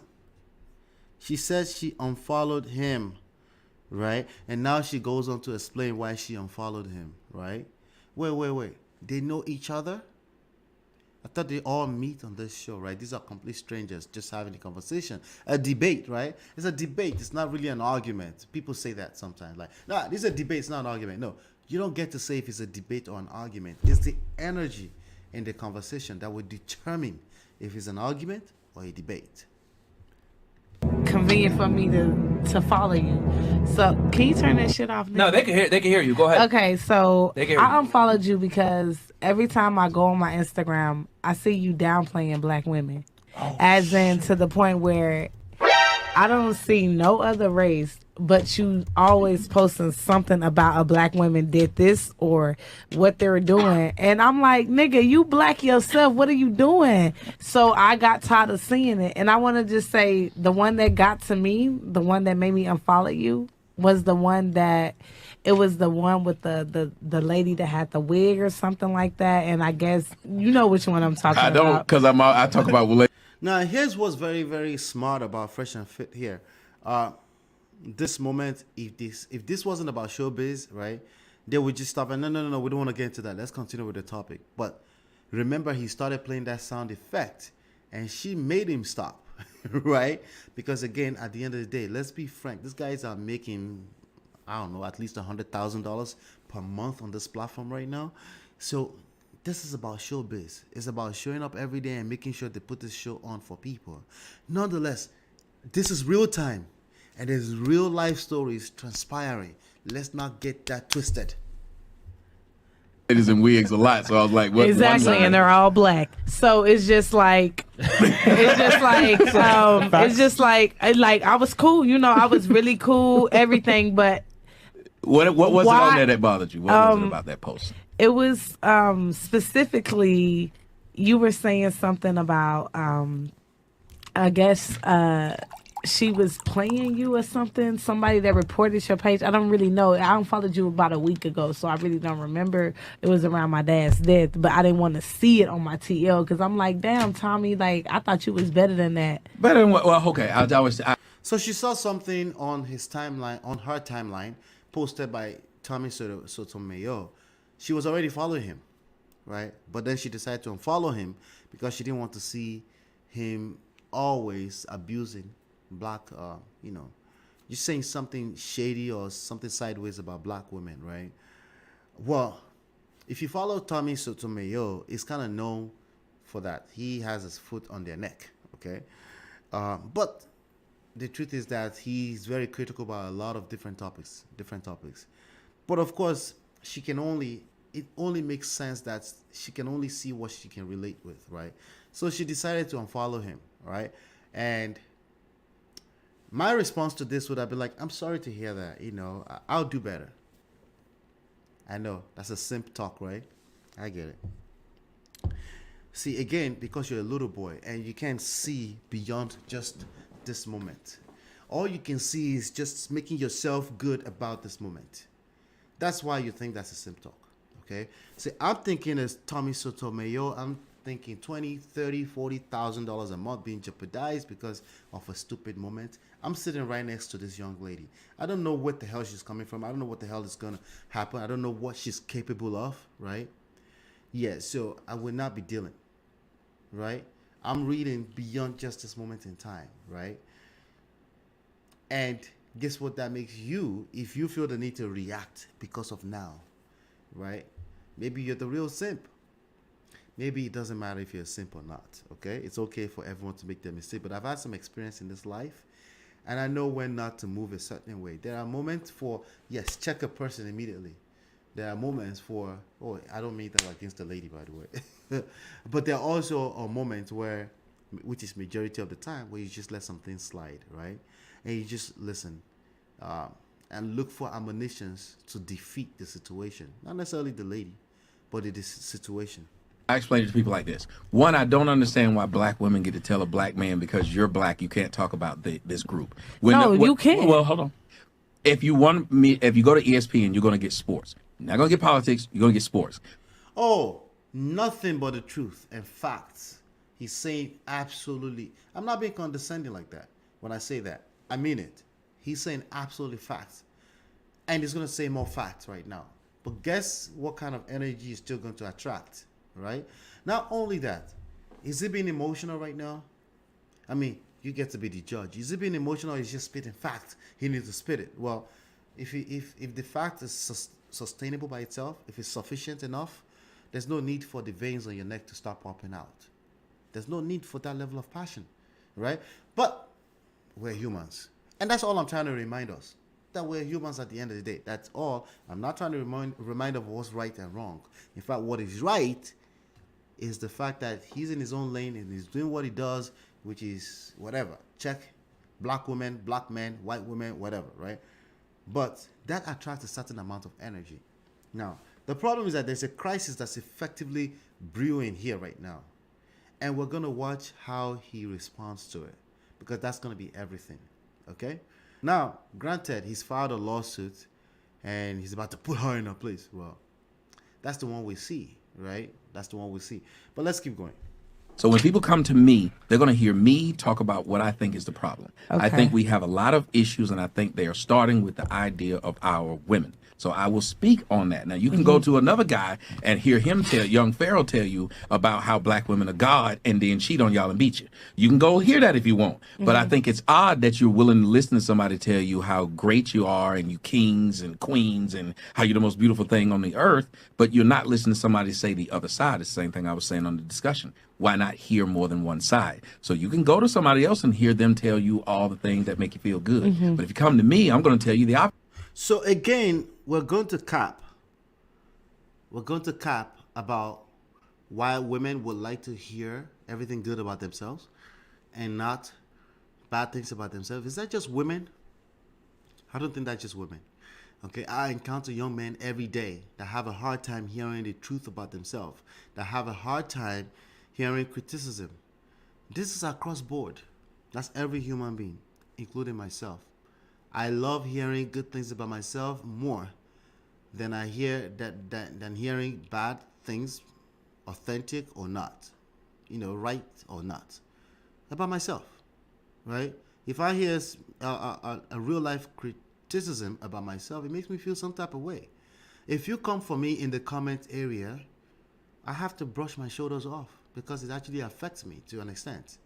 She says she unfollowed him, right? And now she goes on to explain why she unfollowed him, right? Wait. They know each other? I thought they all meet on this show, right? These are complete strangers just having a conversation. A debate, right? It's a debate. It's not really an argument. People say that sometimes. Like, nah, this is a debate. It's not an argument. No, you don't get to say if it's a debate or an argument. It's the energy in the conversation that will determine if it's an argument or a debate. convenient for me to follow you. So can you turn that shit off? No, nigga? they can hear you. Go ahead. Okay, so They can hear I you. unfollowed you because every time I go on my Instagram, I see you downplaying black women. As in to the point where I don't see no other race, but you always posting something about a black woman did this or what they're doing. And I'm like, nigga, you black yourself. What are you doing? So I got tired of seeing it. And I want to just say the one that got to me, the one that made me unfollow you, was the one that it was the one with the lady that had the wig or something like that. And I guess you know which one I'm talking I don't, about. because I talk about. Now, here's what's very, very smart about Fresh and Fit here. This moment, if this wasn't about showbiz, right, they would just stop and no, we don't want to get into that. Let's continue with the topic. But remember, he started playing that sound effect, and she made him stop, right? Because again, at the end of the day, let's be frank, these guys are making, I don't know, at least $100,000 per month on this platform right now. So this is about showbiz. It's about showing up every day and making sure they put this show on for people. Nonetheless, this is real time. And there's real life stories transpiring. Let's not get that twisted. Ladies in wigs a lot, so I was like, what? Exactly, and they're all black. So it's just like, I was cool, you know, I was really cool, everything, but What was it Why- on there that bothered you? What was it about that post? it was specifically, you were saying something about, I guess, she was playing you or something. Somebody that reported your page. I don't really know. I unfollowed you about a week ago, so I really don't remember. It was around my dad's death, but I didn't want to see it on my TL because I'm like, damn, Tommy, like I thought you was better than that. Better than what? Well, okay. So she saw something on his timeline, on her timeline, posted by Tommy Sotomayor. She was already following him, right? But then she decided to unfollow him because she didn't want to see him always abusing black, just saying something shady or something sideways about black women, right? Well, if you follow Tommy Sotomayor, he's kind of known for that. He has his foot on their neck, okay? But the truth is that he's very critical about a lot of different topics. But of course, it only makes sense that she can only see what she can relate with, right? So she decided to unfollow him, right? And my response to this would have been like, I'm sorry to hear that, I'll do better. I know, that's a simp talk, right? I get it. See, again, because you're a little boy and you can't see beyond just this moment. All you can see is just making yourself good about this moment. That's why you think that's a simp talk, okay? See, I'm thinking as Tommy Sotomayor, I'm thinking 20, 30, 40,000 dollars a month being jeopardized because of a stupid moment. I'm sitting right next to this young lady. I don't know what the hell she's coming from. I don't know what the hell is gonna happen. I don't know what she's capable of, right? Yeah, so I will not be dealing, right? I'm reading beyond just this moment in time, right? And guess what that makes you, if you feel the need to react because of now, right? Maybe you're the real simp. Maybe it doesn't matter if you're a simp or not, okay? It's okay for everyone to make their mistake, but I've had some experience in this life, and I know when not to move a certain way. There are moments for, yes, check a person immediately. There are moments for, oh, I don't mean that against the lady, by the way. But there are also moments where, which is majority of the time, where you just let something slide, right? And you just listen and look for admonitions to defeat the situation. Not necessarily the lady, but the situation. I explain it to people like this. One, I don't understand why black women get to tell a black man because you're black, you can't talk about this group. You can. Well, hold on. If you go to ESPN, you're going to get sports. You're not going to get politics, you're going to get sports. Oh, nothing but the truth and facts. He's saying absolutely. I'm not being condescending like that when I say that. I mean it. He's saying absolutely facts. And he's going to say more facts right now. But guess what kind of energy he's still going to attract, right? Not only that, is he being emotional right now? I mean, you get to be the judge. Is he being emotional or is he just spitting facts? He needs to spit it. Well, if the fact is sustainable by itself, if it's sufficient enough, there's no need for the veins on your neck to start popping out. There's no need for that level of passion, right? But we're humans. And that's all I'm trying to remind us, that we're humans at the end of the day. That's all. I'm not trying to remind of what's right and wrong. In fact, what is right is the fact that he's in his own lane and he's doing what he does, which is whatever. Check. Black women, black men, white women, whatever, right? But that attracts a certain amount of energy. Now, the problem is that there's a crisis that's effectively brewing here right now. And we're going to watch how he responds to it, because that's going to be everything. Okay? Now, granted, he's filed a lawsuit and he's about to put her in her place. Well, that's the one we see, right? That's the one we see. But let's keep going. So when people come to me, they're going to hear me talk about what I think is the problem. Okay. I think we have a lot of issues, and I think they are starting with the idea of our women. So I will speak on that. Now, you can go to another guy and hear him young Pharaoh tell you about how black women are God and then cheat on y'all and beat you. You can go hear that if you want. But I think it's odd that you're willing to listen to somebody tell you how great you are and you kings and queens and how you're the most beautiful thing on the earth, but you're not listening to somebody say the other side. It's the same thing I was saying on the discussion. Why not hear more than one side? So you can go to somebody else and hear them tell you all the things that make you feel good. But if you come to me, I'm going to tell you the opposite. So again, we're going to cap about why women would like to hear everything good about themselves and not bad things about themselves. Is that just women? I don't think that's just women. Okay, I encounter young men every day that have a hard time hearing the truth about themselves, that have a hard time hearing criticism. This is across board. That's every human being, including myself. I love hearing good things about myself more than I hear than hearing bad things, authentic or not, right or not, about myself, right? If I hear a real life criticism about myself, it makes me feel some type of way. If you come for me in the comment area, I have to brush my shoulders off because it actually affects me to an extent.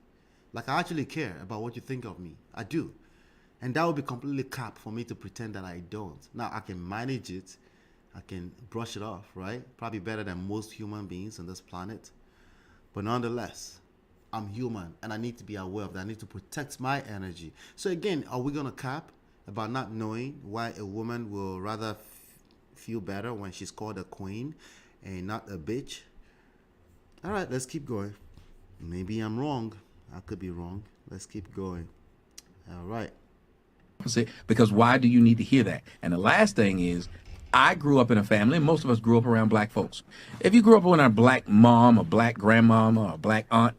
Like, I actually care about what you think of me. I do. And that would be completely cap for me to pretend that I don't. Now, I can manage it. I can brush it off, right? Probably better than most human beings on this planet. But nonetheless, I'm human, and I need to be aware of that. I need to protect my energy. So again, are we going to cap about not knowing why a woman will rather feel better when she's called a queen and not a bitch? All right, let's keep going. Maybe I'm wrong. I could be wrong. Let's keep going. All right. Because why do you need to hear that? And the last thing is, I grew up in a family, and most of us grew up around black folks. If you grew up with a black mom, a black grandmama, or a black aunt,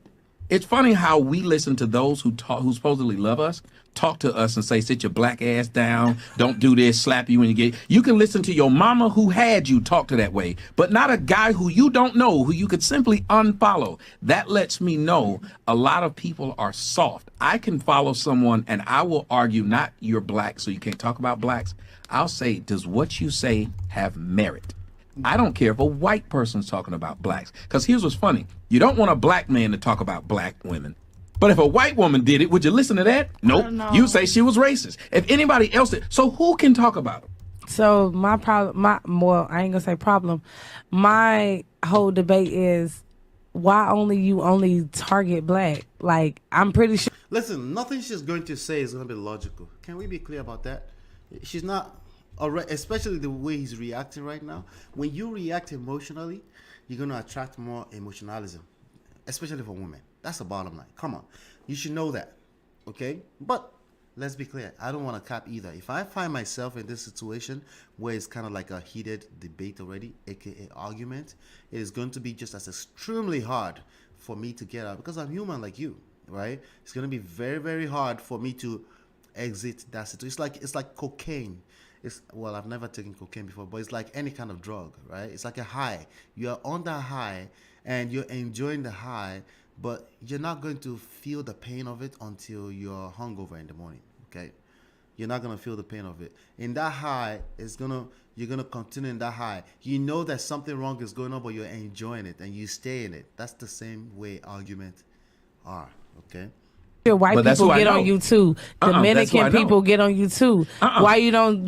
It's funny how we listen to those who supposedly love us talk to us and say, sit your black ass down, don't do this, slap you when you get. You can listen to your mama who had you talk to that way, but not a guy who you don't know, who you could simply unfollow. That lets me know a lot of people are soft. I can follow someone and I will argue, not you're black, so you can't talk about blacks. I'll say, does what you say have merit? I don't care if a white person's talking about blacks. Because here's what's funny. You don't want a black man to talk about black women. But if a white woman did it, would you listen to that? Nope. You say she was racist. If anybody else did, so who can talk about it? So my problem, well, I ain't gonna say problem. My whole debate is why you only target black? Like, I'm pretty sure. Listen, nothing she's going to say is going to be logical. Can we be clear about that? She's not, especially the way he's reacting right now. When you react emotionally, you're going to attract more emotionalism, especially for women. That's the bottom line. Come on. You should know that. Okay? But let's be clear. I don't want to cap either. If I find myself in this situation where it's kind of like a heated debate already, aka argument, it is going to be just as extremely hard for me to get out because I'm human like you, right? It's going to be very, very hard for me to exit that situation. It's like cocaine. Well, I've never taken cocaine before, but it's like any kind of drug, right? It's like a high. You're on that high and you're enjoying the high, but you're not going to feel the pain of it until you're hungover in the morning, okay? You're not going to feel the pain of it. In that high, you're going to continue in that high. You know that something wrong is going on, but you're enjoying it and you stay in it. That's the same way arguments are, okay? White people get on you too. Dominican people get on you too. Why you don't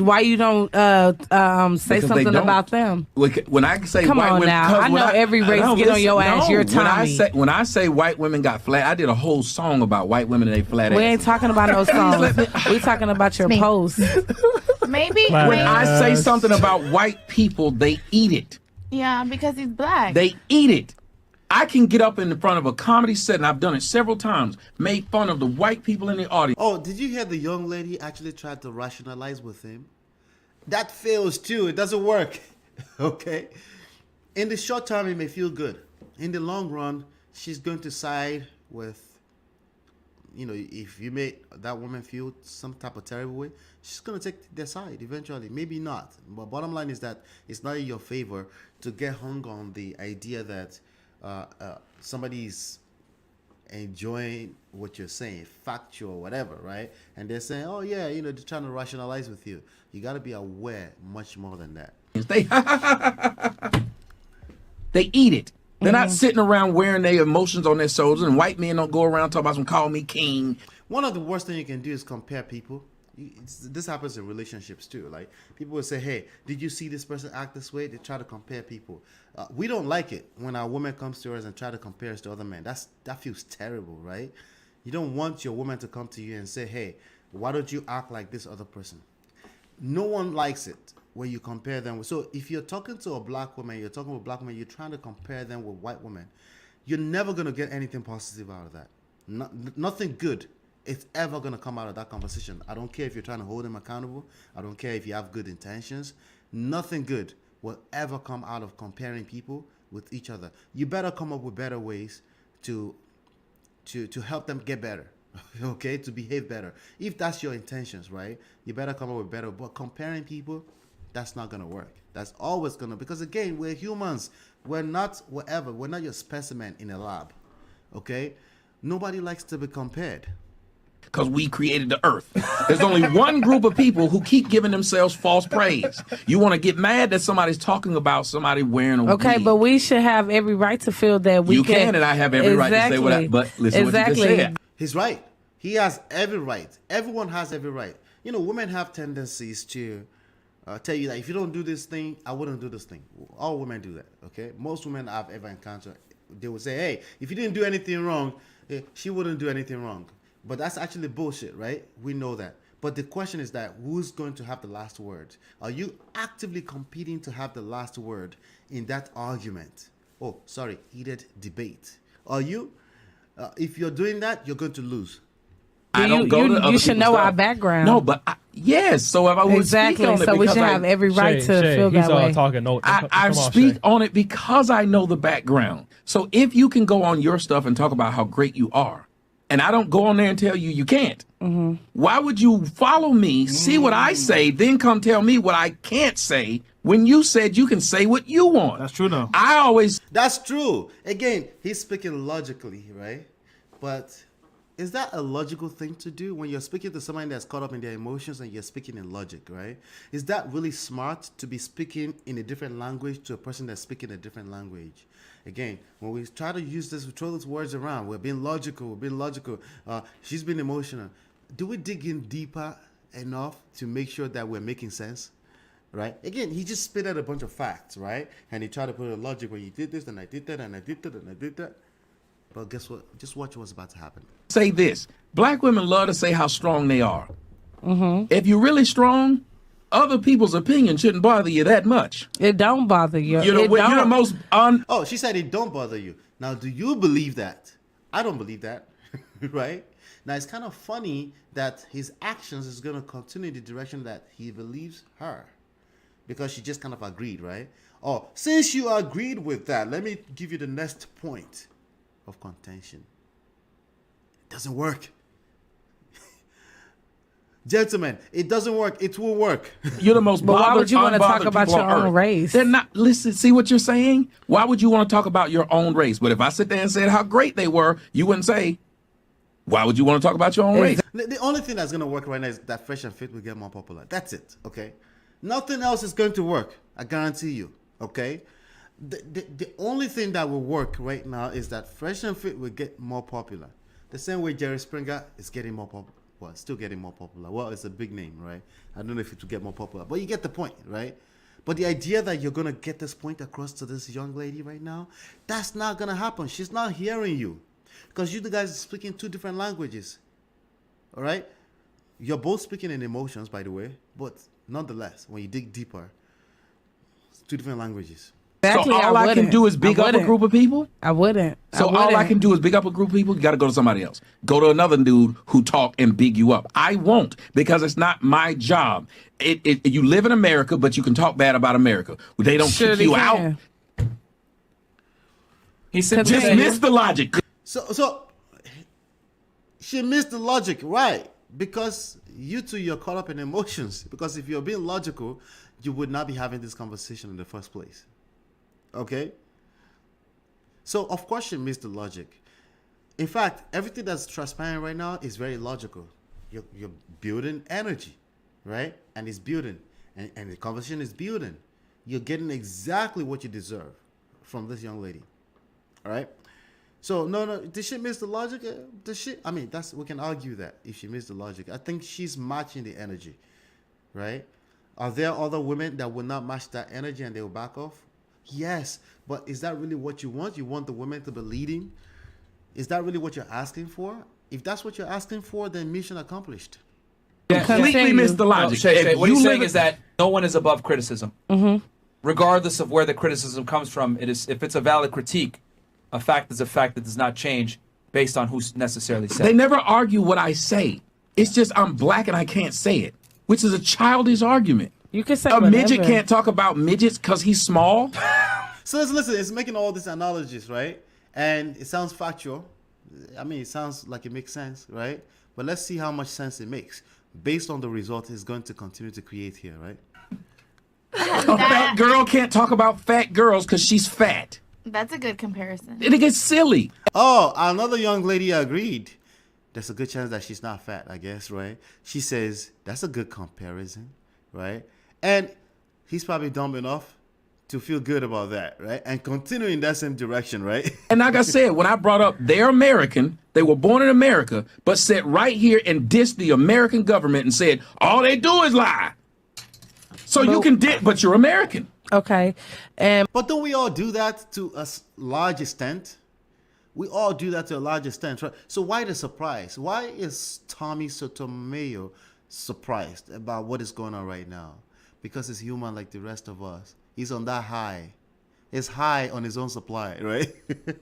say something about them? When I say come white on women, now, I know every race get on your ass. You're Tommy. When I say white women got flat, I did a whole song about white women and they flat ass. We ain't talking about no songs. We talking about your posts. Maybe when I say something about white people, they eat it. Yeah, because he's black. They eat it. I can get up in the front of a comedy set, and I've done it several times, made fun of the white people in the audience. Oh, did you hear the young lady actually tried to rationalize with him? That fails too. It doesn't work. Okay? In the short term, it may feel good. In the long run, she's going to side with, if you made that woman feel some type of terrible way, she's going to take their side eventually. Maybe not. But bottom line is that it's not in your favor to get hung on the idea that somebody's enjoying what you're saying, factual or whatever, right? And they're saying, oh yeah, they're trying to rationalize with you. You got to be aware much more than that. They eat it. They're not sitting around wearing their emotions on their shoulders, and white men don't go around talking about some call me king. One of the worst things you can do is compare people. This happens in relationships too. Like, people will say, hey, did you see this person act this way? They try to compare people. We don't like it when a woman comes to us and try to compare us to other men. That feels terrible, right? You don't want your woman to come to you and say, hey, why don't you act like this other person? No one likes it when you compare them. So if you're talking to a black woman, you're trying to compare them with white women, you're never going to get anything positive out of that. Nothing good it's ever going to come out of that conversation. I don't care if you're trying to hold them accountable. I don't care if you have good intentions. Nothing good will ever come out of comparing people with each other. You better come up with better ways to help them get better, okay, to behave better. If that's your intentions, right, you better come up with better. But comparing people, that's not going to work. That's always going to, because again, we're humans. We're not whatever. We're not your specimen in a lab, okay? Nobody likes to be compared. Because we created the earth. There's only one group of people who keep giving themselves false praise. You want to get mad that somebody's talking about somebody wearing a wig. But we should have every right to feel that we can. You can, and I have every right to say what I... But listen what you just said. He's right. He has every right. Everyone has every right. Women have tendencies to tell you that if you don't do this thing, I wouldn't do this thing. All women do that, okay? Most women I've ever encountered, they will say, hey, if you didn't do anything wrong, she wouldn't do anything wrong. But that's actually bullshit, right? We know that. But the question is that who's going to have the last word? Are you actively competing to have the last word in that argument? Heated debate. Are you? If you're doing that, you're going to lose. I don't go to other You should people's know stuff. our background. No, but yes. So if I would Exactly. speak on it So we because should have every right Shay, to Shay, feel he's that way. talking. No, I come on, speak Shay. on it because I know the background. So if you can go on your stuff and talk about how great you are, and I don't go on there and tell you can't, why would you follow me, see what I say, then come tell me what I can't say when you said you can say what you want? That's true, though. I always That's true. Again, he's speaking logically, right? But is that a logical thing to do when you're speaking to somebody that's caught up in their emotions and you're speaking in logic, right? Is that really smart to be speaking in a different language to a person that's speaking a different language? Again, when we try to use this, we throw those words around. We're being logical. She's been emotional. Do we dig in deeper enough to make sure that we're making sense? Right? Again, he just spit out a bunch of facts, right? And he tried to put a logic where you did this, and I did that, and I did that, and I did that. But guess what? Just watch what's about to happen. say this. Black women love to say how strong they are. If you're really strong, other people's opinion shouldn't bother you that much. It don't bother you. You're It the don't. most Oh, she said it don't bother you. Now, do you believe that? I don't believe that, right? Now, it's kind of funny that his actions is going to continue in the direction that he believes her, because she just kind of agreed, right? Oh, since you agreed with that, let me give you the next point of contention. It doesn't work. Gentlemen, it doesn't work. It will work. You're the most But why bothered, would you wanna talk unbothered about people your on own earth. race? They're not. Listen, see what you're saying? Why would you want to talk about your own race? But if I sit there and said how great they were, you wouldn't say, why would you want to talk about your own race? The only thing that's going to work right now is that Fresh and Fit will get more popular. That's it, okay? Nothing else is going to work. I guarantee you, okay? The only thing that will work right now is that Fresh and Fit will get more popular. The same way Jerry Springer is getting more popular. Well, still getting more popular. Well, it's a big name, right? I don't know if it will get more popular, but you get the point, right? But the idea that you're going to get this point across to this young lady right now, that's not going to happen. She's not hearing you because you guys are speaking two different languages, all right? You're both speaking in emotions, by the way, but nonetheless, when you dig deeper, it's two different languages. Exactly, So all I can wouldn't. do is big I up a wouldn't. group of people? I wouldn't. So all I can do is big up a group of people. You got to go to somebody else. Go to another dude who talk and big you up. I won't, because it's not my job. You live in America, but you can talk bad about America. They don't Sure kick they you can. out. He said, Just miss the logic. So she missed the logic, right? Because you two, you're caught up in emotions. Because if you're being logical, you would not be having this conversation in the first place. Okay? So, of course, she missed the logic. In fact, everything that's transpiring right now is very logical. You're building energy, right? And it's building. And the conversation is building. You're getting exactly what you deserve from this young lady. All right? So, no, did she miss the logic? I mean, we can argue that if she missed the logic. I think she's matching the energy, right? Are there other women that will not match that energy and they will back off? Yes, but is that really what you want? You want the women to be leading? Is that really what you're asking for? If that's what you're asking for, then mission accomplished. Completely missed the No, logic. Shay, If what you he's live saying in- is that no one is above criticism. Regardless of where the criticism comes from, if it's a valid critique, a fact is a fact that does not change based on who's necessarily said. They never argue what I say. It's just I'm black and I can't say it, which is a childish argument. You can say A midget whatever. can't talk about midgets because he's small. So listen, it's making all these analogies, right? And it sounds factual. I mean, it sounds like it makes sense, right? But let's see how much sense it makes based on the result it's going to continue to create here, right? A fat girl can't talk about fat girls because she's fat. That's a good comparison. It gets silly. Oh, another young lady agreed. There's a good chance that she's not fat, I guess, right? She says, that's a good comparison, right? And he's probably dumb enough to feel good about that, right? And continue in that same direction, right? And like I said, when I brought up they're American, they were born in America, but sat right here and dissed the American government and said, all they do is lie. So you can but you're American. Okay. And But don't we all do that to a large extent? We all do that to a large extent, right? So why the surprise? Why is Tommy Sotomayor surprised about what is going on right now? Because he's human like the rest of us. He's on that high is high on his own supply, right?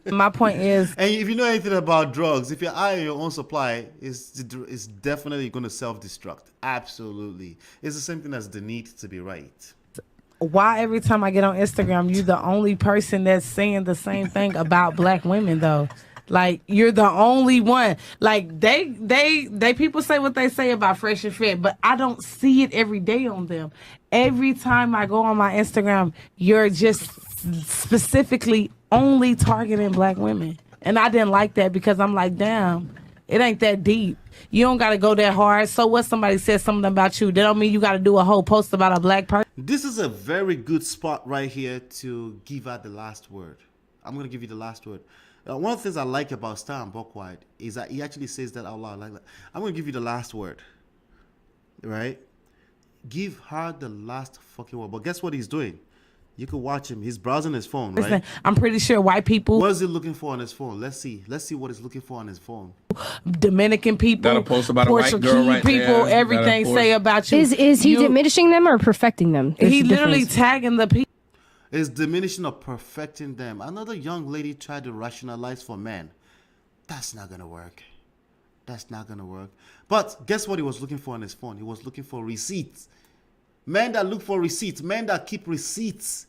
My point is, And if you know anything about drugs, if you're high on your own supply, it's definitely going to self-destruct. Absolutely. It's the same thing as the need to be right. why every time I get on Instagram, you the only person that's saying the same thing about black women though? Like you're the only one. Like they people say what they say about Fresh and Fit, but I don't see it every day on them. Every time I go on my Instagram, you're just specifically only targeting black women. And I didn't like that because I'm like, damn, it ain't that deep. You don't got to go that hard. So what somebody says something about you, that don't mean you got to do a whole post about a black person. This is a very good spot right here to give out the last word. I'm going to give you the last word. One of the things I like about Stan Buckwhite is that he actually says that out loud. Like, I'm going to give you the last word. Right? Give her the last fucking word. But guess what he's doing? You can watch him. He's browsing his phone, right? Listen, I'm pretty sure white people, What is he looking for on his phone? Let's see. Let's see what he's looking for on his phone. Dominican people, Got a post about a white Portuguese girl right people, there. Got a everything post. say about you. Is he You- diminishing them or perfecting them? There's He a literally difference. tagging the people. Is diminishing or perfecting them. Another young lady tried to rationalize for men. That's not going to work. That's not going to work. But guess what he was looking for on his phone? He was looking for receipts. Men that look for receipts. Men that keep receipts.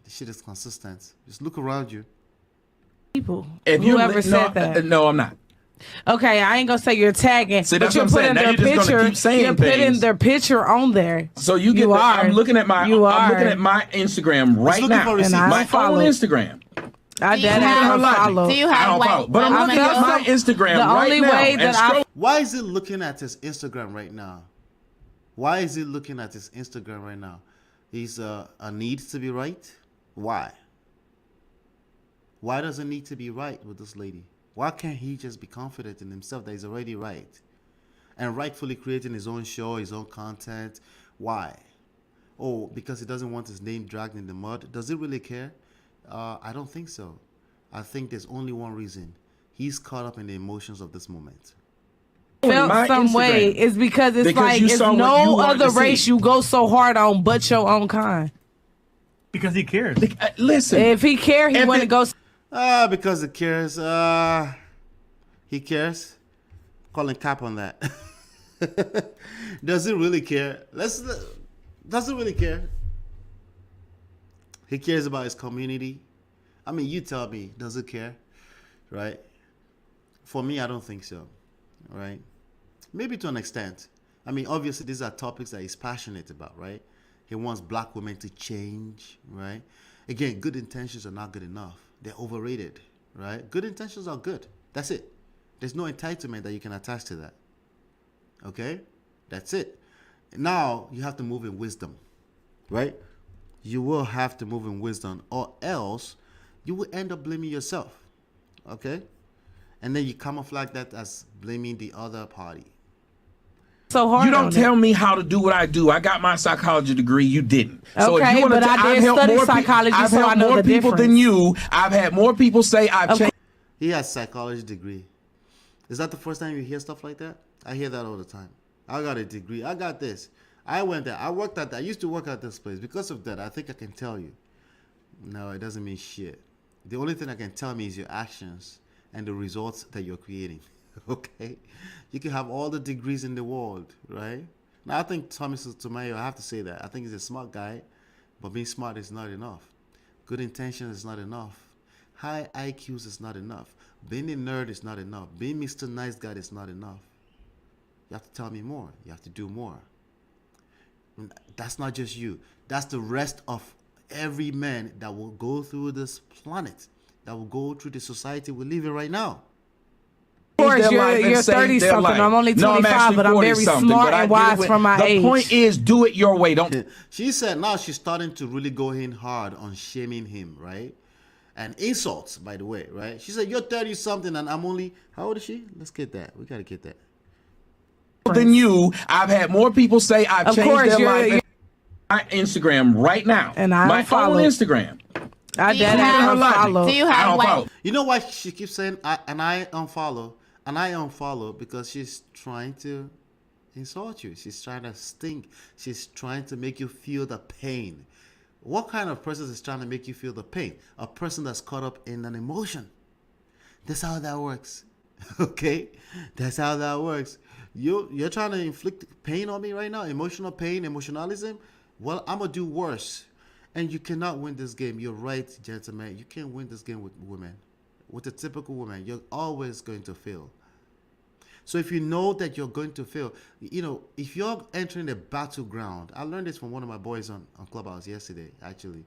The shit is consistent. Just look around you. People. If you Whoever said that. no, I'm not. Okay, I ain't gonna say you're tagging, See, but that's you're what I'm saying. putting Now their you're just gonna picture. keep saying You're putting things. their picture on there. So you get. You are. I'm looking at my. You I'm are. looking at my Instagram right looking now. for receipts. And I My own follow. Instagram. I Do you that have- is unfollow. Do you I have don't follow, white but I'm women? looking at my Instagram The right only now. way and that I- scroll- Why is he looking at his Instagram right now? Why is he looking at his Instagram right now? He's a need to be right? Why? Why does it need to be right with this lady? Why can't he just be confident in himself that he's already right? And rightfully creating his own show, his own content? Why? Oh, because he doesn't want his name dragged in the mud? Does he really care? I don't think so. I think there's only one reason. He's caught up in the emotions of this moment. felt my some Instagram. way is because it's Because like you it's saw what you no wanted other to see. race you go so hard on but your own kind. Because he cares. Listen. If he cared, he If wouldn't it- go. Because he cares. He cares. Calling cap on that. Does he really care? Does he really care? He cares about his community. I mean, you tell me, does he care? Right? For me, I don't think so. Right? Maybe to an extent. I mean, obviously, these are topics that he's passionate about, right? He wants black women to change, right? Again, good intentions are not good enough. They're overrated, right? Good intentions are good. That's it. There's no entitlement that you can attach to that. Okay? That's it. Now, you have to move in wisdom, right? You will have to move in wisdom, or else you will end up blaming yourself, okay? And then you camouflage that as blaming the other party. So hard. You don't on tell it. me how to do what I do. I got my psychology degree. You didn't. So if Okay, you wanna but I I've did helped study more psychology, I've so I helped know more the people than difference. you. I've had more people say I've changed. He has psychology degree. Is that the first time you hear stuff like that? I hear that all the time. I got a degree. I got this. I went there. I worked at that. I used to work at this place. Because of that, I think I can tell you. No, it doesn't mean shit. The only thing I can tell me is your actions and the results that you're creating. Okay? You can have all the degrees in the world, right? Now, I think Tommy Sotomayor, I have to say that. I think he's a smart guy, but being smart is not enough. Good intentions is not enough. High IQs is not enough. Being a nerd is not enough. Being Mr. Nice Guy is not enough. You have to tell me more. You have to do more. And that's not just you. That's the rest of every man that will go through this planet, that will go through the society we live in right now. Of course, their life and you're save 30 their something. life. I'm only No, 25, actually but I'm 40 very something, smart but I and did it wise with- for my the age. point is, do it your way. Don't. She said now she's starting to really go in hard on shaming him, right? And insults, by the way, right? She said, you're 30 something and I'm only, how old is she? Let's get that. We got to get that. Than you. I've had more people say I've Of changed course, their you're- life. My Instagram right now. And I my don't follow. own Instagram. I Do you dead have- ass unfollow. Do you I have don't white? follow. You know why she keeps saying, I unfollow? And I unfollow because she's trying to insult you. She's trying to sting. She's trying to make you feel the pain. What kind of person is trying to make you feel the pain? A person that's caught up in an emotion. That's how that works. Okay? That's how that works. You're trying to inflict pain on me right now, emotional pain, emotionalism. Well, I'm going to do worse. And you cannot win this game. You're right, gentlemen. You can't win this game with women. With a typical woman, you're always going to fail. So if you know that you're going to fail, if you're entering a battleground, I learned this from one of my boys on Clubhouse yesterday, actually.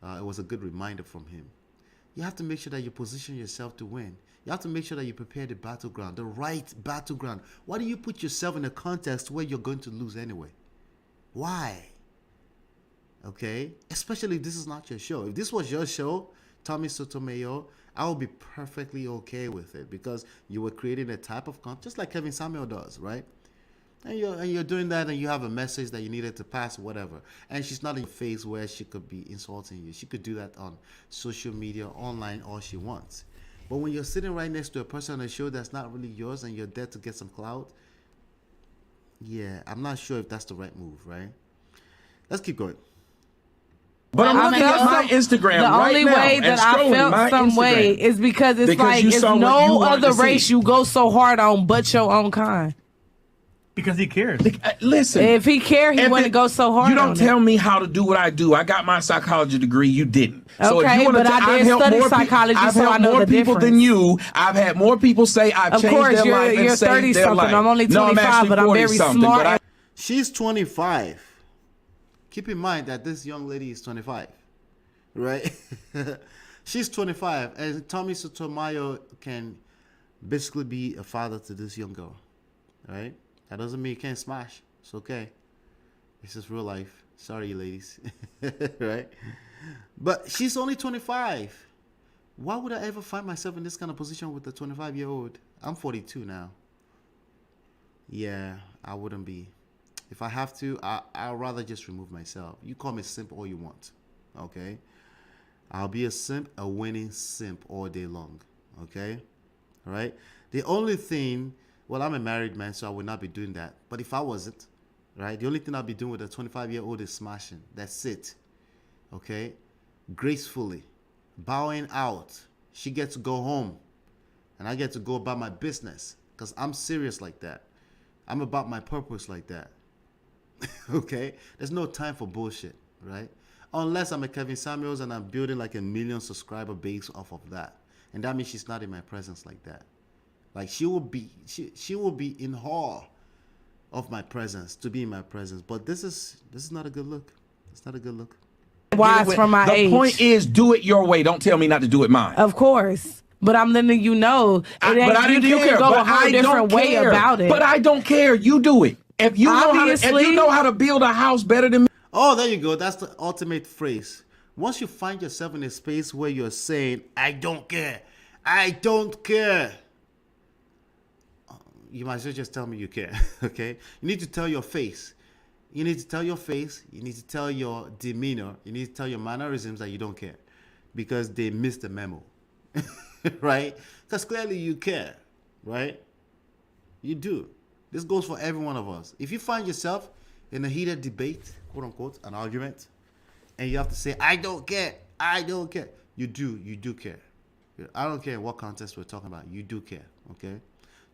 It was a good reminder from him. You have to make sure that you position yourself to win. You have to make sure that you prepare the battleground, the right battleground. Why do you put yourself in a context where you're going to lose anyway? Why? Okay? Especially if this is not your show. If this was your show, Tommy Sotomayor, I would be perfectly okay with it because you were creating a type of content, just like Kevin Samuel does, right? And you're doing that, and you have a message that you needed to pass, whatever. And she's not in a phase where she could be insulting you. She could do that on social media, online, all she wants. But when you're sitting right next to a person on a show that's not really yours and you're there to get some clout, yeah, I'm not sure if that's the right move, right? Let's keep going. But I'm looking at my Instagram the right only now way that I felt some way is because it's like it's no other race you go so hard on but your own kind. Because he cares. Listen, if he cared, he wouldn't go so hard. You don't tell me how to do what I do. I got my psychology degree. You didn't. So okay, if you but I did study psychology, I've so I helped know more the people difference. than you. I've had more people say I've changed their life and you're saved 30 their something. life. I'm only 25, but I'm very smart. She's 25. Keep in mind that this young lady is 25, right? She's 25, and Tommy Sotomayor can basically be a father to this young girl, right? That doesn't mean you can't smash. It's okay. This is real life. Sorry, ladies. Right? But she's only 25. Why would I ever find myself in this kind of position with a 25-year-old? I'm 42 now. Yeah, I wouldn't be. If I have to, I'd rather just remove myself. You call me simp all you want. Okay? I'll be a simp, a winning simp all day long. Okay? All right? The only thing... Well, I'm a married man, so I would not be doing that. But if I wasn't, right, the only thing I'd be doing with a 25-year-old is smashing. That's it. Okay? Gracefully. Bowing out. She gets to go home. And I get to go about my business. Because I'm serious like that. I'm about my purpose like that. Okay? There's no time for bullshit, right? Unless I'm a Kevin Samuels and I'm building like a 1 million subscriber base off of that. And that means she's not in my presence like that. Like she will be in awe of my presence, to be in my presence. But this is not a good look. It's not a good look. Wise from my age. The point is, do it your way. Don't tell me not to do it mine. Of course. But I'm letting you know. But I didn't care. Can go a whole different way about it. But I don't care. You do it. If you know how to build a house better than me. Oh, there you go. That's the ultimate phrase. Once you find yourself in a space where you're saying, I don't care. I don't care. You might as well just tell me you care, okay? You need to tell your face. You need to tell your face. You need to tell your demeanor. You need to tell your mannerisms that you don't care because they missed the memo, right? Because clearly you care, right? You do. This goes for every one of us. If you find yourself in a heated debate, quote unquote, an argument, and you have to say, I don't care, I don't care. You do care. I don't care what context we're talking about. You do care, okay?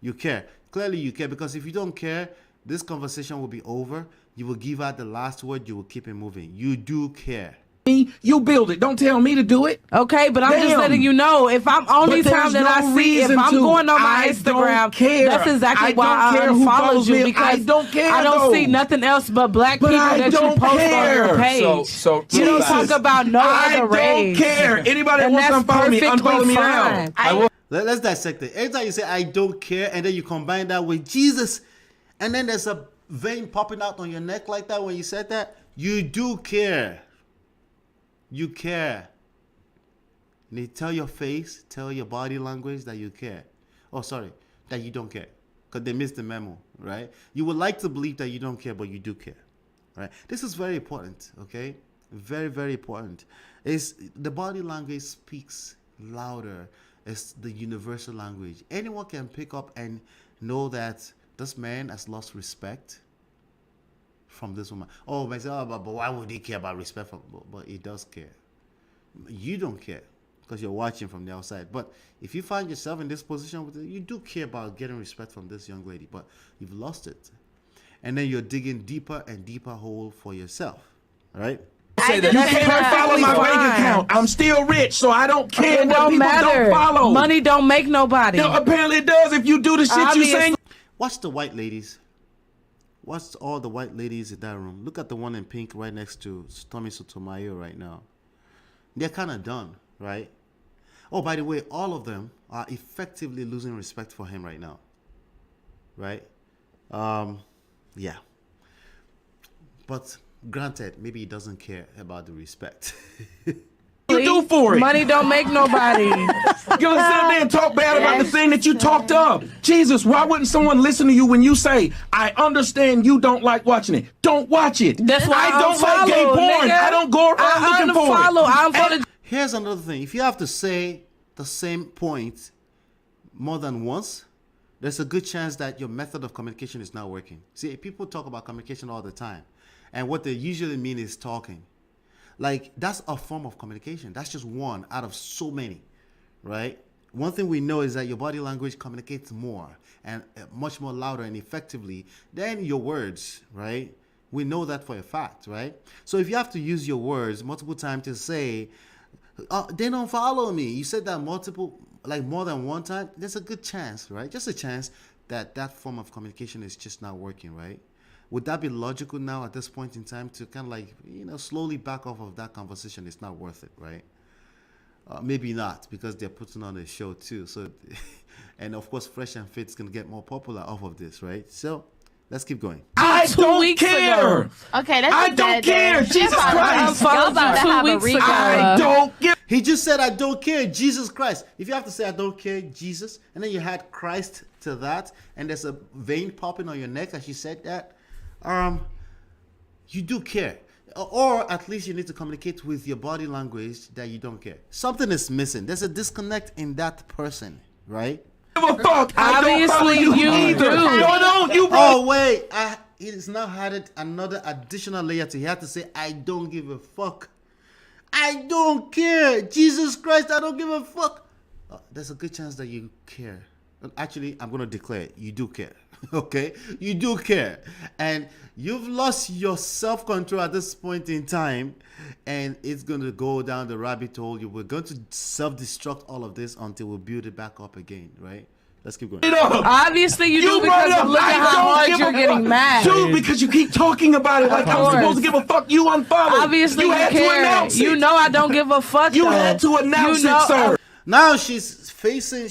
You care. Clearly you care, because if you don't care, this conversation will be over. You will give out the last word. You will keep it moving. You do care. You build it. Don't tell me to do it. Okay, but I'm just letting you know. If I'm only time that I see, if I'm going on my Instagram, that's exactly why I unfollowed you, because I don't see nothing else but black people that you post on your page. So you don't talk about no other race. I don't care. Anybody that wants to unfollow me, unfollow me now. Let's dissect it. Every time you say I don't care, and then you combine that with Jesus, and then there's a vein popping out on your neck like that when you said that, you do care. You care. You need to tell your face, tell your body language that you care. Oh, sorry, that you don't care. Because they missed the memo, right? You would like to believe that you don't care, but you do care, right? This is very important, okay? Very, very important. The body language speaks louder. It's the universal language. Anyone can pick up and know that this man has lost respect from this woman. Oh, man, say, but why would he care about respect? But he does care. You don't care because you're watching from the outside. But if you find yourself in this position, you do care about getting respect from this young lady, but you've lost it. And then you're digging deeper and deeper hole for yourself, right? Say that you can't follow my bank account. I'm still rich, so I don't care It what don't people matter. don't follow. Money don't make nobody. No, apparently it does if you do the shit you saying. Watch the white ladies. Watch all the white ladies in that room. Look at the one in pink right next to Tommy Sotomayor right now. They're kind of done, right? Oh, by the way, all of them are effectively losing respect for him right now, right? Yeah. But granted, maybe he doesn't care about the respect. You do for it. Money don't make nobody. You're gonna sit there and talk bad about the thing that you talked up. Jesus, why wouldn't someone listen to you when you say, I understand you don't like watching it? Don't watch it. That's why I don't like gay porn. nigga. I don't go around looking for it. Here's another thing. If you have to say the same point more than once, there's a good chance that your method of communication is not working. See, people talk about communication all the time, and what they usually mean is talking. Like, that's a form of communication. That's just one out of so many, right? One thing we know is that your body language communicates more and much more louder and effectively than your words, right? We know that for a fact, right? So if you have to use your words multiple times to say, they don't follow me. You said that more than one time. There's a good chance, right? Just a chance that that form of communication is just not working, right? Would that be logical now at this point in time to kind of slowly back off of that conversation? It's not worth it, right? Maybe not, because they're putting on a show too. So, and of course, Fresh and Fit's gonna get more popular off of this, right? So, let's keep going. I don't care. Okay, that's I don't care. Jesus Christ. Y'all about to have a recall. I don't care. He just said, I don't care, Jesus Christ. If you have to say, I don't care, Jesus, and then you had Christ to that, and there's a vein popping on your neck as you said that, you do care. Or at least you need to communicate with your body language that you don't care. Something is missing. There's a disconnect in that person, right? Give a fuck. I don't follow you either. No, you bro. Oh, wait. He has now added another additional layer to it. He had to say, I don't give a fuck. I don't care. Jesus Christ, I don't give a fuck. There's a good chance that you care. Actually, I'm going to declare you do care. Okay? You do care. And you've lost your self-control at this point in time. And it's going to go down the rabbit hole. We're going to self-destruct all of this until we build it back up again. Right? Let's keep going. Obviously you do, because look at how hard you're getting mad. Dude, because you keep talking about it like I'm supposed to give a fuck. You unfollow. Obviously you had care. to announce it. You know I don't give a fuck. You had to announce it, sir. Now she's facing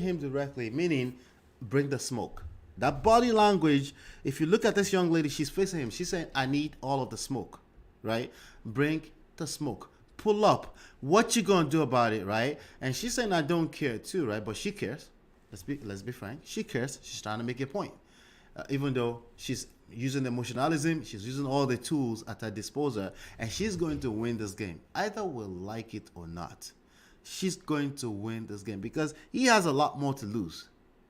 him directly, meaning bring the smoke. That body language, if you look at this young lady, she's facing him. She's saying, I need all of the smoke, right? Bring the smoke. Pull up. What you gonna do about it, right? And she's saying, I don't care too, right? But she cares. Let's be frank. She cares. She's trying to make a point. Even though she's using emotionalism, she's using all the tools at her disposal, and she's going to win this game. Either we'll like it or not. She's going to win this game because he has a lot more to lose,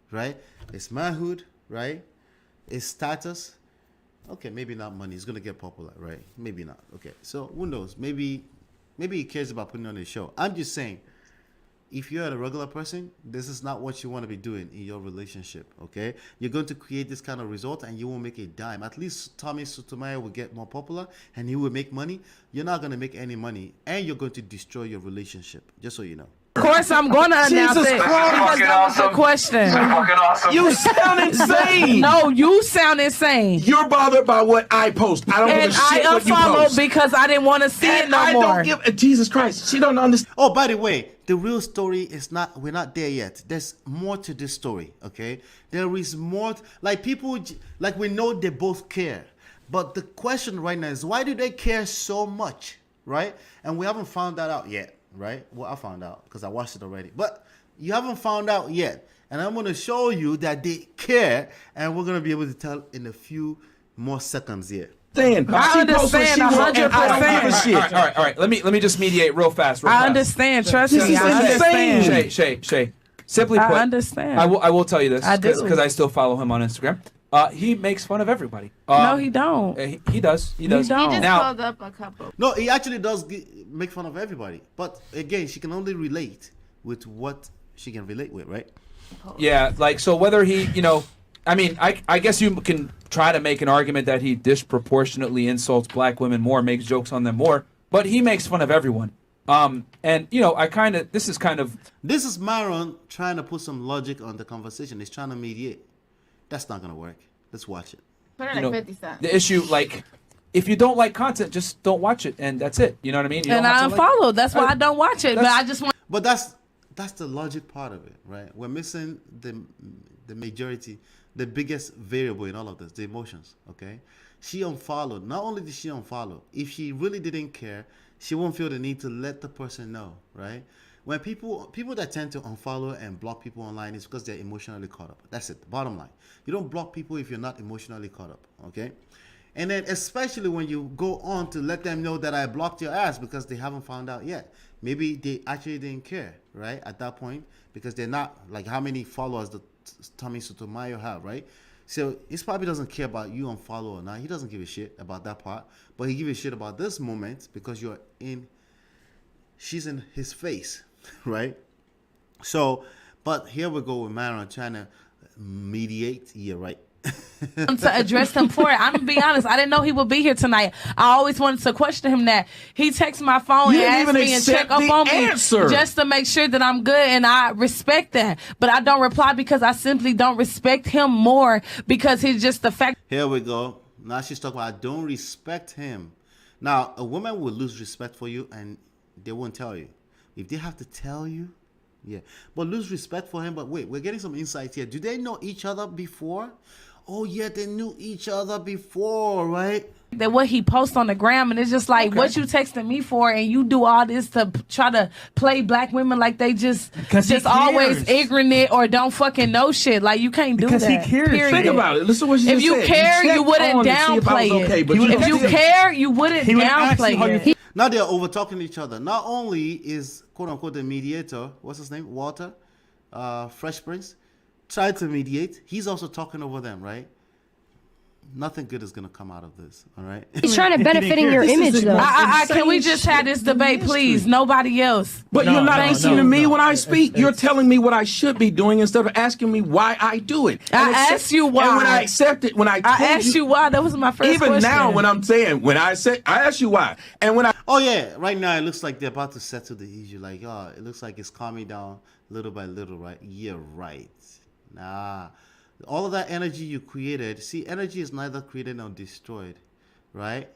right? It's manhood, right? It's status. Okay, maybe not money. It's going to get popular, right? Maybe not. Okay, so who knows? Maybe he cares about putting on a show. I'm just saying, if you're a regular person, this is not what you want to be doing in your relationship, okay? You're going to create this kind of result and you won't make a dime. At least Tommy Sotomayor will get more popular and he will make money. You're not going to make any money and you're going to destroy your relationship, just so you know. Of course I'm going to announce it because that was the question. Awesome. You sound insane. No, you sound insane. You're bothered by what I post. I don't give a And shit I what you unfollowed post. because I didn't want to see it And no I more. don't give Jesus Christ. She don't understand. Oh, by the way, the real story is not, we're not there yet. There's more to this story, okay? There is more, like we know they both care. But the question right now is, why do they care so much, right? And we haven't found that out yet, right? Well, I found out because I watched it already. But you haven't found out yet. And I'm going to show you that they care, and we're going to be able to tell in a few more seconds here. I understand 100%. All right. Let me just mediate real fast. I understand. Trust me. I understand. Shay. Simply put, I understand. I will tell you this I do. because I still follow him on Instagram. He makes fun of everybody. No, he don't. He does. He does. He don't. He just Now- pulled up a couple. No, he actually does make fun of everybody. But again, she can only relate with what she can relate with, right? Yeah, like, so whether he, I mean, I guess you can try to make an argument that he disproportionately insults black women more, makes jokes on them more, but he makes fun of everyone. And this is Myron trying to put some logic on the conversation. He's trying to mediate. That's not gonna work. Let's watch it. Put it like 50 Cent. the issue. Like, if you don't like content, just don't watch it, and that's it. You know what I mean? You And don't I have to unfollowed. That's why I don't watch it. But I just want. But that's the logic part of it, right? We're missing the majority, the biggest variable in all of this, the emotions. Okay, she unfollowed. Not only did she unfollow, if she really didn't care, she won't feel the need to let the person know, right? When people that tend to unfollow and block people online is because they're emotionally caught up. That's it. Bottom line. You don't block people if you're not emotionally caught up. Okay. And then especially when you go on to let them know that I blocked your ass because they haven't found out yet. Maybe they actually didn't care, right? At that point, because they're not like how many followers the Tommy Sotomayor have, right? So he probably doesn't care about you unfollow or not. He doesn't give a shit about that part, but he gives a shit about this moment because she's in his face, right? So, but here we go with Myron trying to mediate. Yeah, right. To address him for it. I'm gonna be honest. I didn't know he would be here tonight. I always wanted to question him that. He texts my phone You and didn't asks even me and check accept up the on answer. me just to make sure that I'm good, and I respect that. But I don't reply because I simply don't respect him more because he's just the fact. Here we go. Now she's talking about I don't respect him. Now a woman will lose respect for you and they won't tell you. If they have to tell you, yeah. But lose respect for him. But wait, we're getting some insights here. Do they know each other before? Oh yeah, they knew each other before, right? That what he posts on the gram, and it's just like what you texting me for, and you do all this to try to play black women like they just always ignorant or don't fucking know shit. Like you can't do Because that. he cares. Period. Think about it. Listen to what she If just you said. care, you checked wouldn't on to see if I was downplay okay, it. but you If you didn't. care, you wouldn't He would ask you how you downplay it. Now they're over talking each other. Not only is quote unquote the mediator, what's his name, Walter, Fresh Prince, tried to mediate. He's also talking over them, right? Nothing good is gonna come out of this. All right. He's trying to benefit in your image, though. Can we just have this debate, please? Nobody else. But No, you're not no, listening no, to me no. when I speak. It's- You're telling me what I should be doing instead of asking me why I do it. I And accept- asked you why. And when I accept it, when I told asked you why. That was my first even question. now when I'm saying, when I said, I asked you why. And when I Oh yeah, right now it looks like they're about to settle the issue. Like, oh, it looks like it's calming down little by little, right? Yeah, right. Nah, all of that energy you created. See, energy is neither created nor destroyed, right?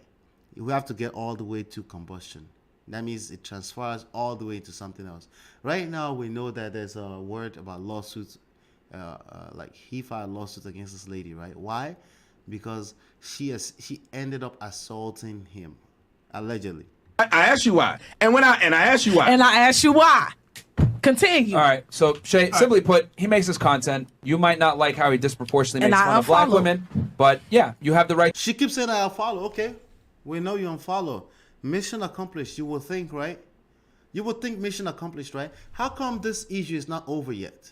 You have to get all the way to combustion. That means it transfers all the way to something else. Right now, we know that there's a word about lawsuits. Like he filed lawsuits against this lady, right? Why? Because she ended up assaulting him, allegedly. I asked you why. And when I asked you why. And I asked you why. Continue. All right. So Shay, simply put, he makes his content. You might not like how he disproportionately And makes I fun of black unfollow. women, but yeah, you have the right. She keeps saying I'll follow. Okay, we know you unfollow. Mission accomplished. You would think, right? You would think mission accomplished, right? How come this issue is not over yet?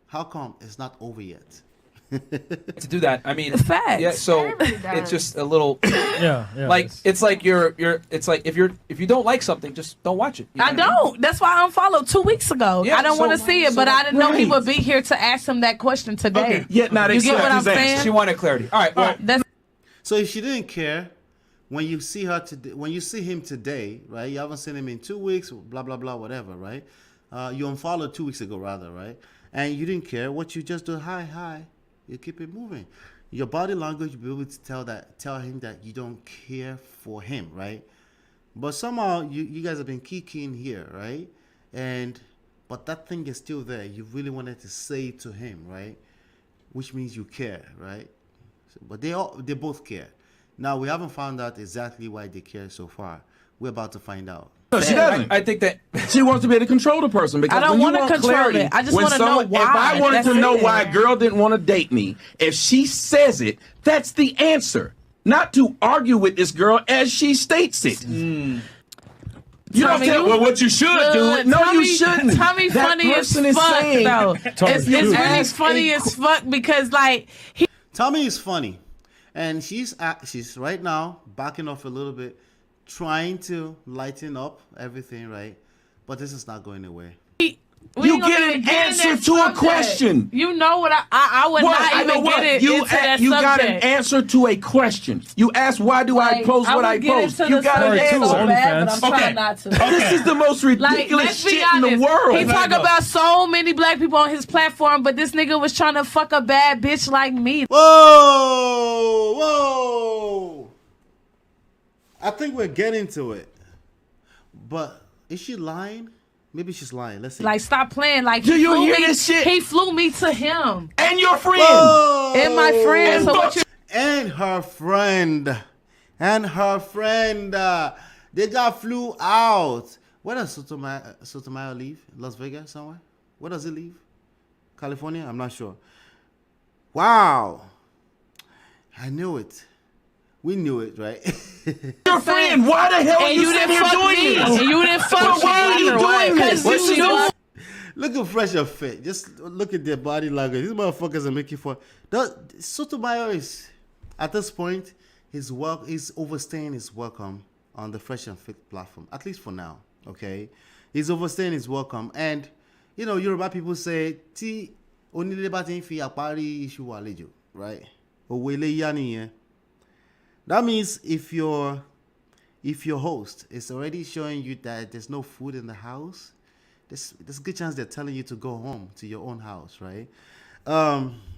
How come it's not over yet? to do that. I mean, Facts. yeah. So Everybody does. it's just a little Yeah. like it's like you're. It's like if you don't like something, just don't watch it. You know I what mean? don't. That's why I unfollowed 2 weeks ago. Yeah, I don't want to so- see it, so but I didn't know he right. would be here to ask him that question today. Okay, yet not You get accept what I'm his answer. saying? She wanted clarity. All right. Well, That's So if she didn't care, when you see her today, when you see him today, right? You haven't seen him in 2 weeks, blah blah blah, whatever, right? You unfollowed 2 weeks ago, rather, right? And you didn't care. What you just do, hi. You keep it moving. Your body language, you'll be able to tell him that you don't care for him, right? But somehow you guys have been kicking here, right? But that thing is still there. You really wanted to say it to him, right? Which means you care, right? But they both care. Now we haven't found out exactly why they care so far. We're about to find out. No, she doesn't. I think that She wants to be able to control the person because I don't when you wanna want control clarity, it. I just when wanna know someone- why. If I wanted That's to know it. why a girl didn't want to date me, if she says it, that's the answer. Not to argue with this girl as she states it. You don't tell well what you should do. No, you shouldn't. Tommy That funny as person is fuck saying- though. It's really Ask funny as fuck because like he Tommy is funny, and she's right now backing off a little bit, trying to lighten up everything, right? But this is not going away. we You ain't gonna get even an get in answer that to a subject. question. You know what I would What? not I know even what? get it You into that you got an subject. answer to a question. You asked why do I Like, post what I would get post? into You the got an subject answer. so bad, but I'm Okay. trying not to. This is the most Like, ridiculous let's be shit honest. in the world. He talk about so many black people on his platform, but this nigga was trying to fuck a bad bitch like me. Whoa! I think we're getting to it. But is she lying? Maybe she's lying. Let's see. Like, stop playing. Like, Do he you flew hear me, this shit? He flew me to him And your friend. Whoa! and my friend. So what you? And her friend. They got flew out. Where does Sotomayor leave? Las Vegas somewhere? Where does he leave? California? I'm not sure. Wow. I knew it. We knew it, right? Your friend. Why the hell are And you you sitting didn't here fuck doing me. this? And you didn't fuck But me. why are you doing this? What she do? Look at Fresh and Fit. Just look at their body language. These motherfuckers are making fun. Sotomayor is, at this point, he's overstaying his welcome on the Fresh and Fit platform, at least for now, okay? He's overstaying his welcome. And, you know, Yoruba people say, Ti onile ba tin fi apari isu alejo, right? Owele ya niyen. That means if your host is already showing you that there's no food in the house, there's a good chance they're telling you to go home to your own house, right?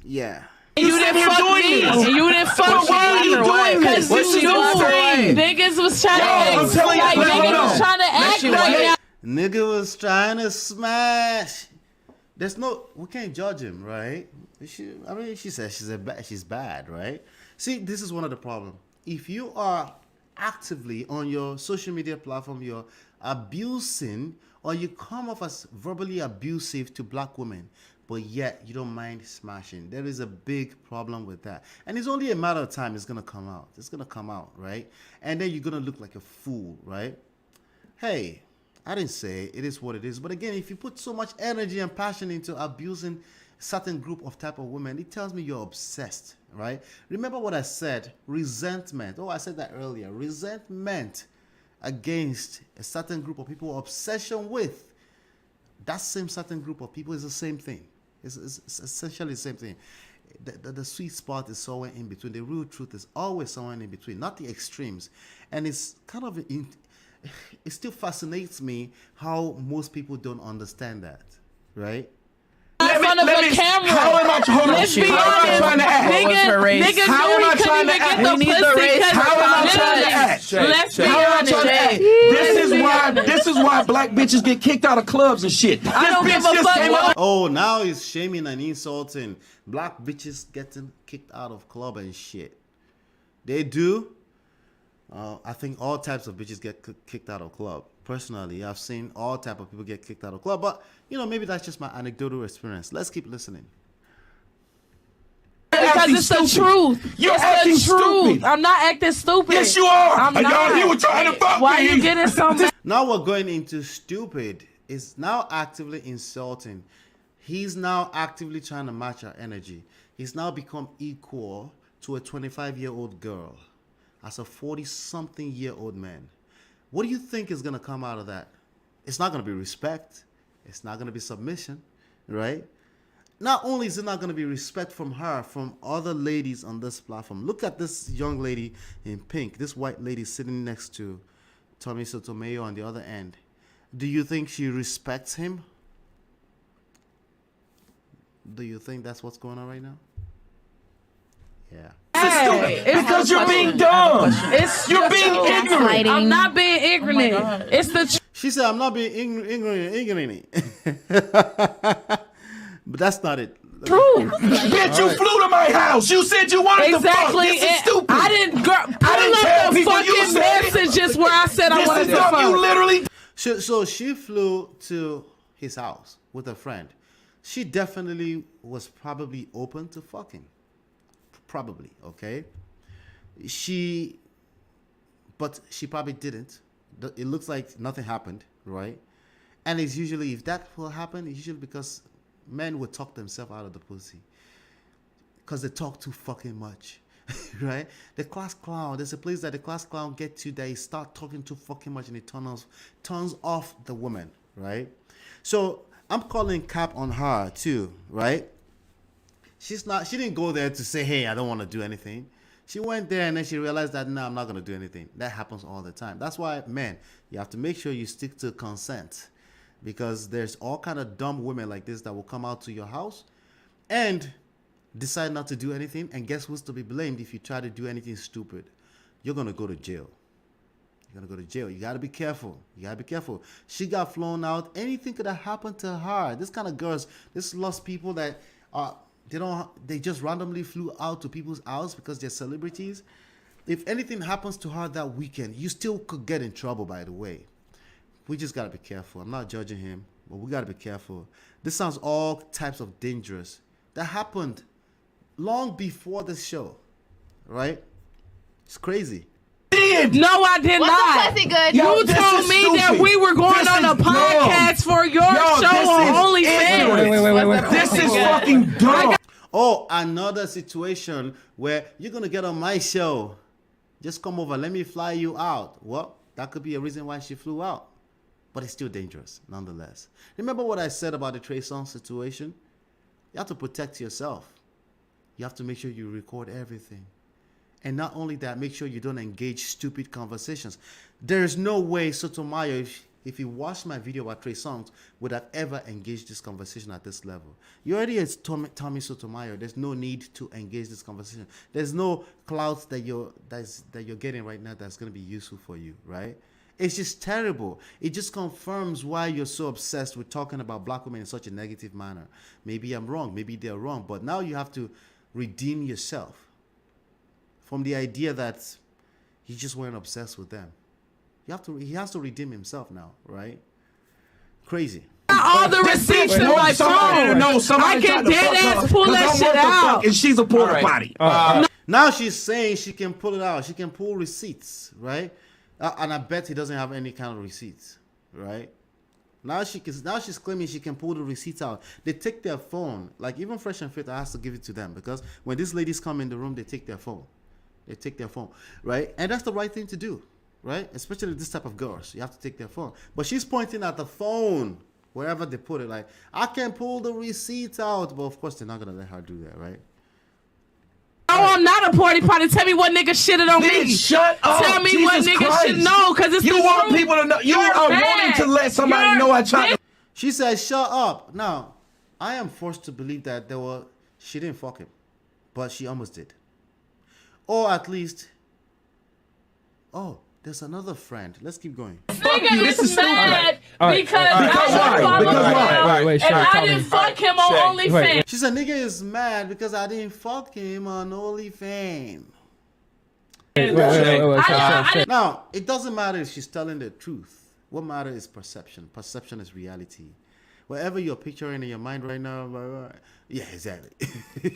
Yeah. You didn't fuck me. And you didn't fuck But why are you doing this? Because What she doing? niggas was trying to I'm act telling you, like hold niggas on. was trying to act right now. Nigga was trying to smash. We can't judge him, right? She says she's bad, right? See, this is one of the problems. If you are actively on your social media platform, you're abusing or you come off as verbally abusive to black women, but yet you don't mind smashing, there is a big problem with that. And it's only a matter of time it's going to come out. It's going to come out, right? And then you're going to look like a fool, right? Hey, I didn't say it is what it is. But again, if you put so much energy and passion into abusing a certain group of type of women, it tells me you're obsessed, right? Remember what I said, resentment. Oh, I said that earlier. Resentment against a certain group of people, obsession with that same certain group of people is the same thing. It's essentially the same thing. The sweet spot is somewhere in between. The real truth is always somewhere in between, not the extremes. And it's kind of, it still fascinates me how most people don't understand that, right? In front of a camera. How am I Let's be honest. trying to act? Nigga How am I trying to act? We need the race. How am I trying to act? Let's be How am I trying to act? honest. This is why black bitches get kicked out of clubs and shit. I don't give a fuck. Oh, now he's shaming and insulting black bitches getting kicked out of club and shit. They do. I think all types of bitches get kicked out of club. Personally, I've seen all type of people get kicked out of club. But, you know, maybe that's just my anecdotal experience. Let's keep listening. Because it's the truth. You're It's acting the truth. stupid. I'm not acting stupid. Yes, you are. I'm not. You were trying to fuck Why me. you getting so mad? Now we're going into stupid. Is now actively insulting. He's now actively trying to match our energy. He's now become equal to a 25-year-old girl as a 40-something-year-old man. What do you think is going to come out of that? It's not going to be respect. It's not going to be submission, right? Not only is it not going to be respect from her, from other ladies on this platform. Look at this young lady in pink, this white lady sitting next to Tommy Sotomayor on the other end. Do you think she respects him? Do you think that's what's going on right now? Yeah. It's Because you're being dumb. You're being ignorant. I'm not being ignorant. It's the She said, I'm not being ignorant. But that's not it. truth. Bitch, you flew to my house. You said you wanted Exactly. to fuck. This is And stupid. I didn't didn't pull tell up the people you fucking said it. messages where I said I This wanted is to dumb. fuck. You literally. So she flew to his house with a friend. She definitely was probably open to fucking. Probably, okay? But she probably didn't it looks like nothing happened, right? And it's usually, if that will happen, it's usually because men would talk themselves out of the pussy because they talk too fucking much. Right? The class clown, there's a place that the class clown get to that he start talking too fucking much and it turns off the woman, right? So I'm calling cap on her too, right? She didn't go there to say, hey, I don't want to do anything. She went there and then she realized that, no, I'm not going to do anything. That happens all the time. That's why, men, you have to make sure you stick to consent, because there's all kind of dumb women like this that will come out to your house and decide not to do anything, and guess who's to be blamed if you try to do anything stupid? You're going to go to jail. You're going to go to jail. You got to be careful. You got to be careful. She got flown out. Anything could have happened to her. This kind of girls, this lost people that they just randomly flew out to people's house because they're celebrities. If anything happens to her that weekend, you still could get in trouble, by the way. We just got to be careful. I'm not judging him, but we got to be careful. This sounds all types of dangerous. That happened long before the show, right? It's crazy. No, I did not. Good? You told me that we were going on a podcast for your show on OnlyFans. Wait. This is fucking dumb. Oh, another situation where you're going to get on my show. Just come over. Let me fly you out. Well, that could be a reason why she flew out. But it's still dangerous, nonetheless. Remember what I said about the Trey Songs situation? You have to protect yourself. You have to make sure you record everything. And not only that, make sure you don't engage stupid conversations. There is no way Sotomayor, if he watched my video about Trey Songs, would have ever engaged this conversation at this level. You already is Tommy Sotomayor. There's no need to engage this conversation. There's no clout that you're getting right now that's going to be useful for you, right? It's just terrible. It just confirms why you're so obsessed with talking about black women in such a negative manner. Maybe I'm wrong. Maybe they're wrong. But now you have to redeem yourself from the idea that he just weren't obsessed with them. He has to redeem himself now, right? Crazy. All the receipts in my phone. I can dead ass pull that shit out. And she's a porta potty. Now she's saying she can pull it out. She can pull receipts, right? And I bet he doesn't have any kind of receipts, right? Now she's claiming she can pull the receipts out. They take their phone. Like, even Fresh and Fit, I have to give it to them, because when these ladies come in the room, they take their phone. They take their phone, right? And that's the right thing to do, right? Especially this type of girls. You have to take their phone. But she's pointing at the phone, wherever they put it, like, I can pull the receipts out. But of course, they're not going to let her do that, right? No, I'm not a party potty. Tell me what nigga shitted on me. Shut up. Tell me Jesus what nigga Christ. should know, because it's You the want truth. people to know. You are wanting to let somebody know I tried to. She said, shut up. Now, I am forced to believe that she didn't fuck him, but she almost did. Or at least, there's another friend. Let's keep going. Nigga This is mad stupid. because Because I why? was Because why? Wait, and Shay, I tell didn't me. fuck him on OnlyFans. She said, nigga is mad because I didn't fuck him on OnlyFans. Wait. Now, it doesn't matter if she's telling the truth. What matters is perception. Perception is reality. Whatever you're picturing in your mind right now, blah, blah, blah. Yeah, exactly.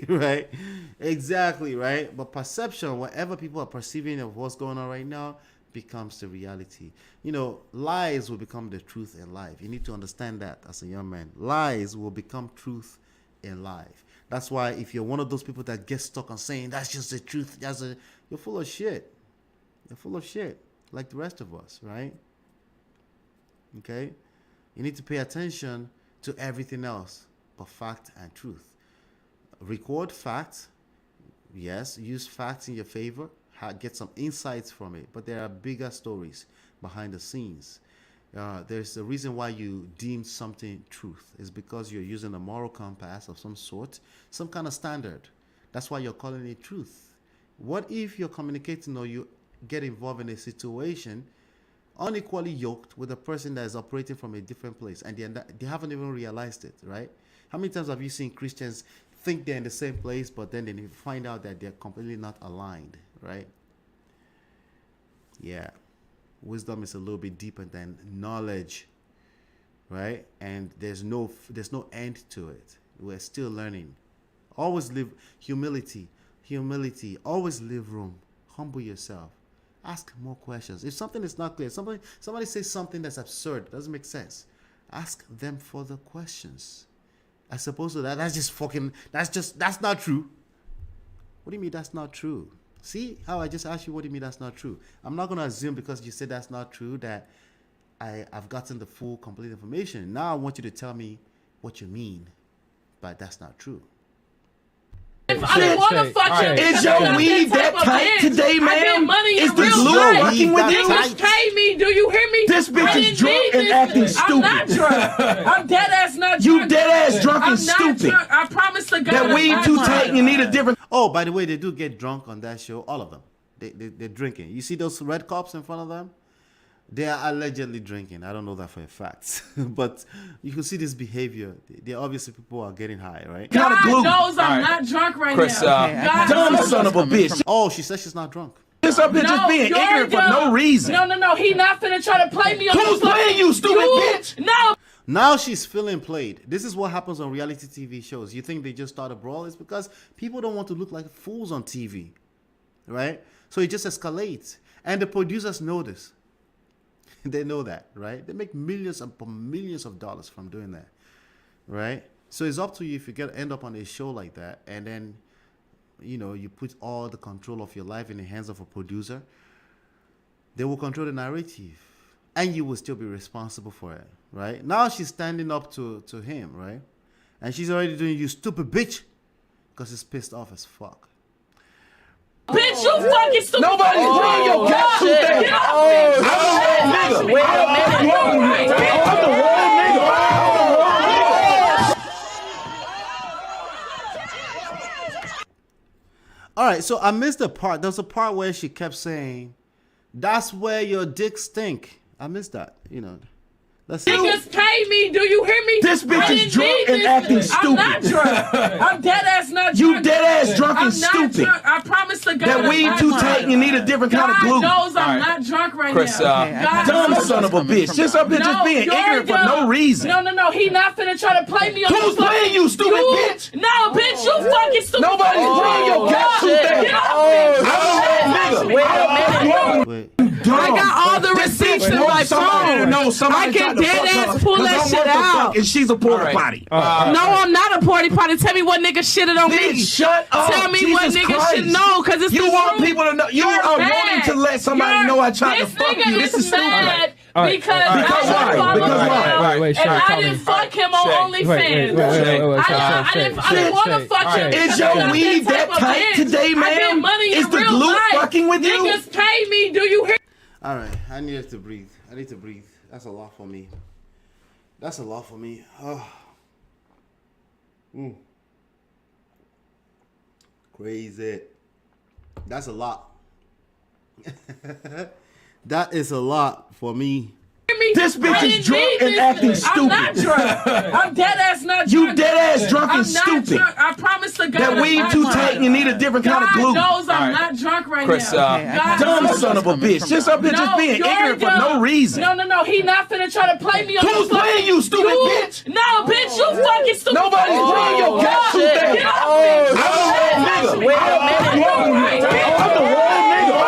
Right? Exactly, right? But perception, whatever people are perceiving of what's going on right now, becomes the reality. You know, lies will become the truth in life. You need to understand that as a young man. Lies will become truth in life. That's why if you're one of those people that get stuck on saying that's just the truth, you're full of shit. You're full of shit, like the rest of us, right? Okay? You need to pay attention to everything else but fact and truth. Record facts. Yes, use facts in your favor. Get some insights from it. But there are bigger stories behind the scenes. There's a reason why you deem something truth. It's because you're using a moral compass of some sort, some kind of standard. That's why you're calling it truth. What if you're communicating or you get involved in a situation unequally yoked with a person that is operating from a different place and they haven't even realized it, right? How many times have you seen Christians think they're in the same place, but then they find out that they're completely not aligned, right? Yeah. Wisdom is a little bit deeper than knowledge, right? And there's no end to it. We're still learning. Always live humility. Always leave room. Humble yourself. Ask more questions. If something is not clear, somebody says something that's absurd, doesn't make sense, ask them further questions. As opposed to that's not true. What do you mean that's not true? See how I just asked you, what do you mean that's not true? I'm not going to assume because you said that's not true that I've gotten the full, complete information. Now I want you to tell me what you mean, but that's not true. I didn't want to fuck you. Is your weed that tight today, ma'am? Is the glue working with you? Niggas pay me. Do you hear me? This bitch is drunk and acting stupid. I'm not drunk. I'm dead ass not drunk. You dead ass drunk and I'm not stupid. drunk. I promise to God. That weed too tight and you need a different. Oh, by the way, they do get drunk on that show. All of them. They're drinking. You see those red cops in front of them? They are allegedly drinking. I don't know that for a fact. But you can see this behavior. They obviously people are getting high, right? God knows I'm not drunk right Chris, now. Dumb son of a bitch. Oh, she said she's not drunk. This up here just being ignorant for no reason. No. He not finna try to play me on Who's playing you, stupid bitch? No. Now she's feeling played. This is what happens on reality TV shows. You think they just start a brawl? It's because people don't want to look like fools on TV, right? So it just escalates. And the producers know this. They know that, right? They make millions upon millions of dollars from doing that, right? So it's up to you if you end up on a show like that, and then, you put all the control of your life in the hands of a producer. They will control the narrative, and you will still be responsible for it, right? Now she's standing up to him, right? And she's already doing you stupid bitch because he's pissed off as fuck. Bitch, you fucking stupid. Nobody's bringing your cat to that. I'm the wrong nigga. I'm the wrong nigga. All right, so I missed the part. There's a part where she kept saying, "That's where your dick stink." I missed that. Let's see. Niggas pay me. Do you hear me? This bitch is drunk and acting stupid. I'm not drunk. I'm dead ass not drunk. You dead ass drunk and I'm stupid. not drunk. I promise to God. That weed too tight and you need a different kind of glue. God knows I'm not drunk right Chris, now. Dumb son of a bitch. Just up here just being ignorant for no reason. No. He not finna try to play me on Who's playing you, stupid bitch? No, bitch, you fucking stupid. Nobody's bringing your cat to that. I'm the wrong nigga. Wait. I got all the receipts in my phone. I can dead ass pull that shit out. And she's a porta potty. No, I'm not a porta potty. Tell me what nigga shitted on me. Shut up. Tell me what nigga should know, cause it's you want people to know. You are wanting to let somebody know I tried to fuck you. This is stupid. Because I didn't fuck him on OnlyFans. I didn't want to fuck him. Is your weed that tight today, ma'am? Is the glue fucking with you? Niggas pay me. Do you hear? All right, I need to breathe. That's a lot for me. Oh. Crazy. That's a lot. That is a lot for me. This bitch is drunk and acting stupid. I'm not drunk. I'm dead ass not drunk. You dead ass drunk and stupid. I promise to God. That weed too tight and you need a different kind of glue. God knows I'm not drunk right Chris, now. Dumb son of a bitch. Just up here just being ignorant for no reason. No. He not finna try to play me on Who's playing you, stupid bitch? No, bitch, you fucking stupid. Nobody's bringing your cat to that. I'm the wrong nigga. I'm the wrong nigga.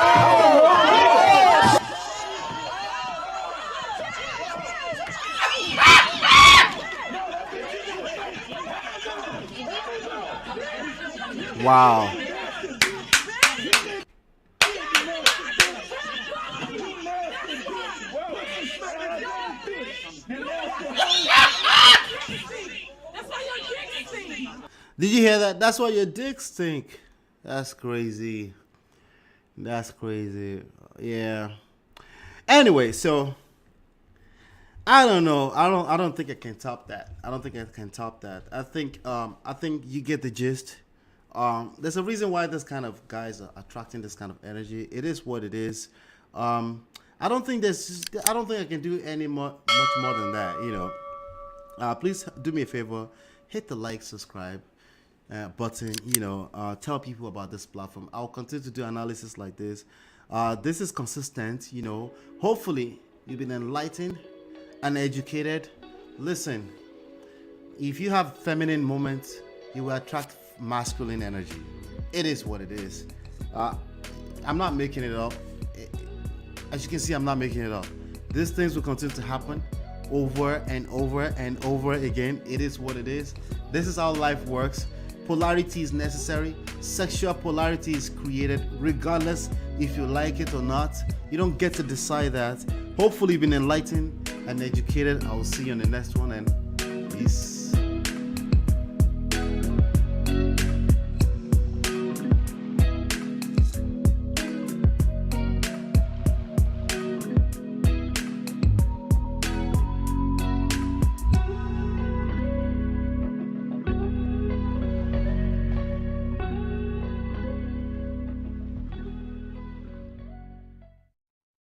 Wow. Did you hear that? That's why your dick stink. That's crazy. Yeah. Anyway, so I don't know. I don't think I can top that. I think you get the gist. There's a reason why this kind of guys are attracting this kind of energy. It is what it is. I don't think I can do much more than that. Please do me a favor, hit the like, subscribe button. Tell people about this platform. I'll continue to do analysis like this. This is consistent. Hopefully you've been enlightened and educated. Listen, if you have feminine moments, you will attract masculine energy. It is what it is. I'm not making it up. as you can see, I'm not making it up. These things will continue to happen over and over and over again. It is what it is. This is how life works. Polarity is necessary. Sexual polarity is created regardless if you like it or not. You don't get to decide that. Hopefully you've been enlightened and educated. I will see you on the next one, and peace.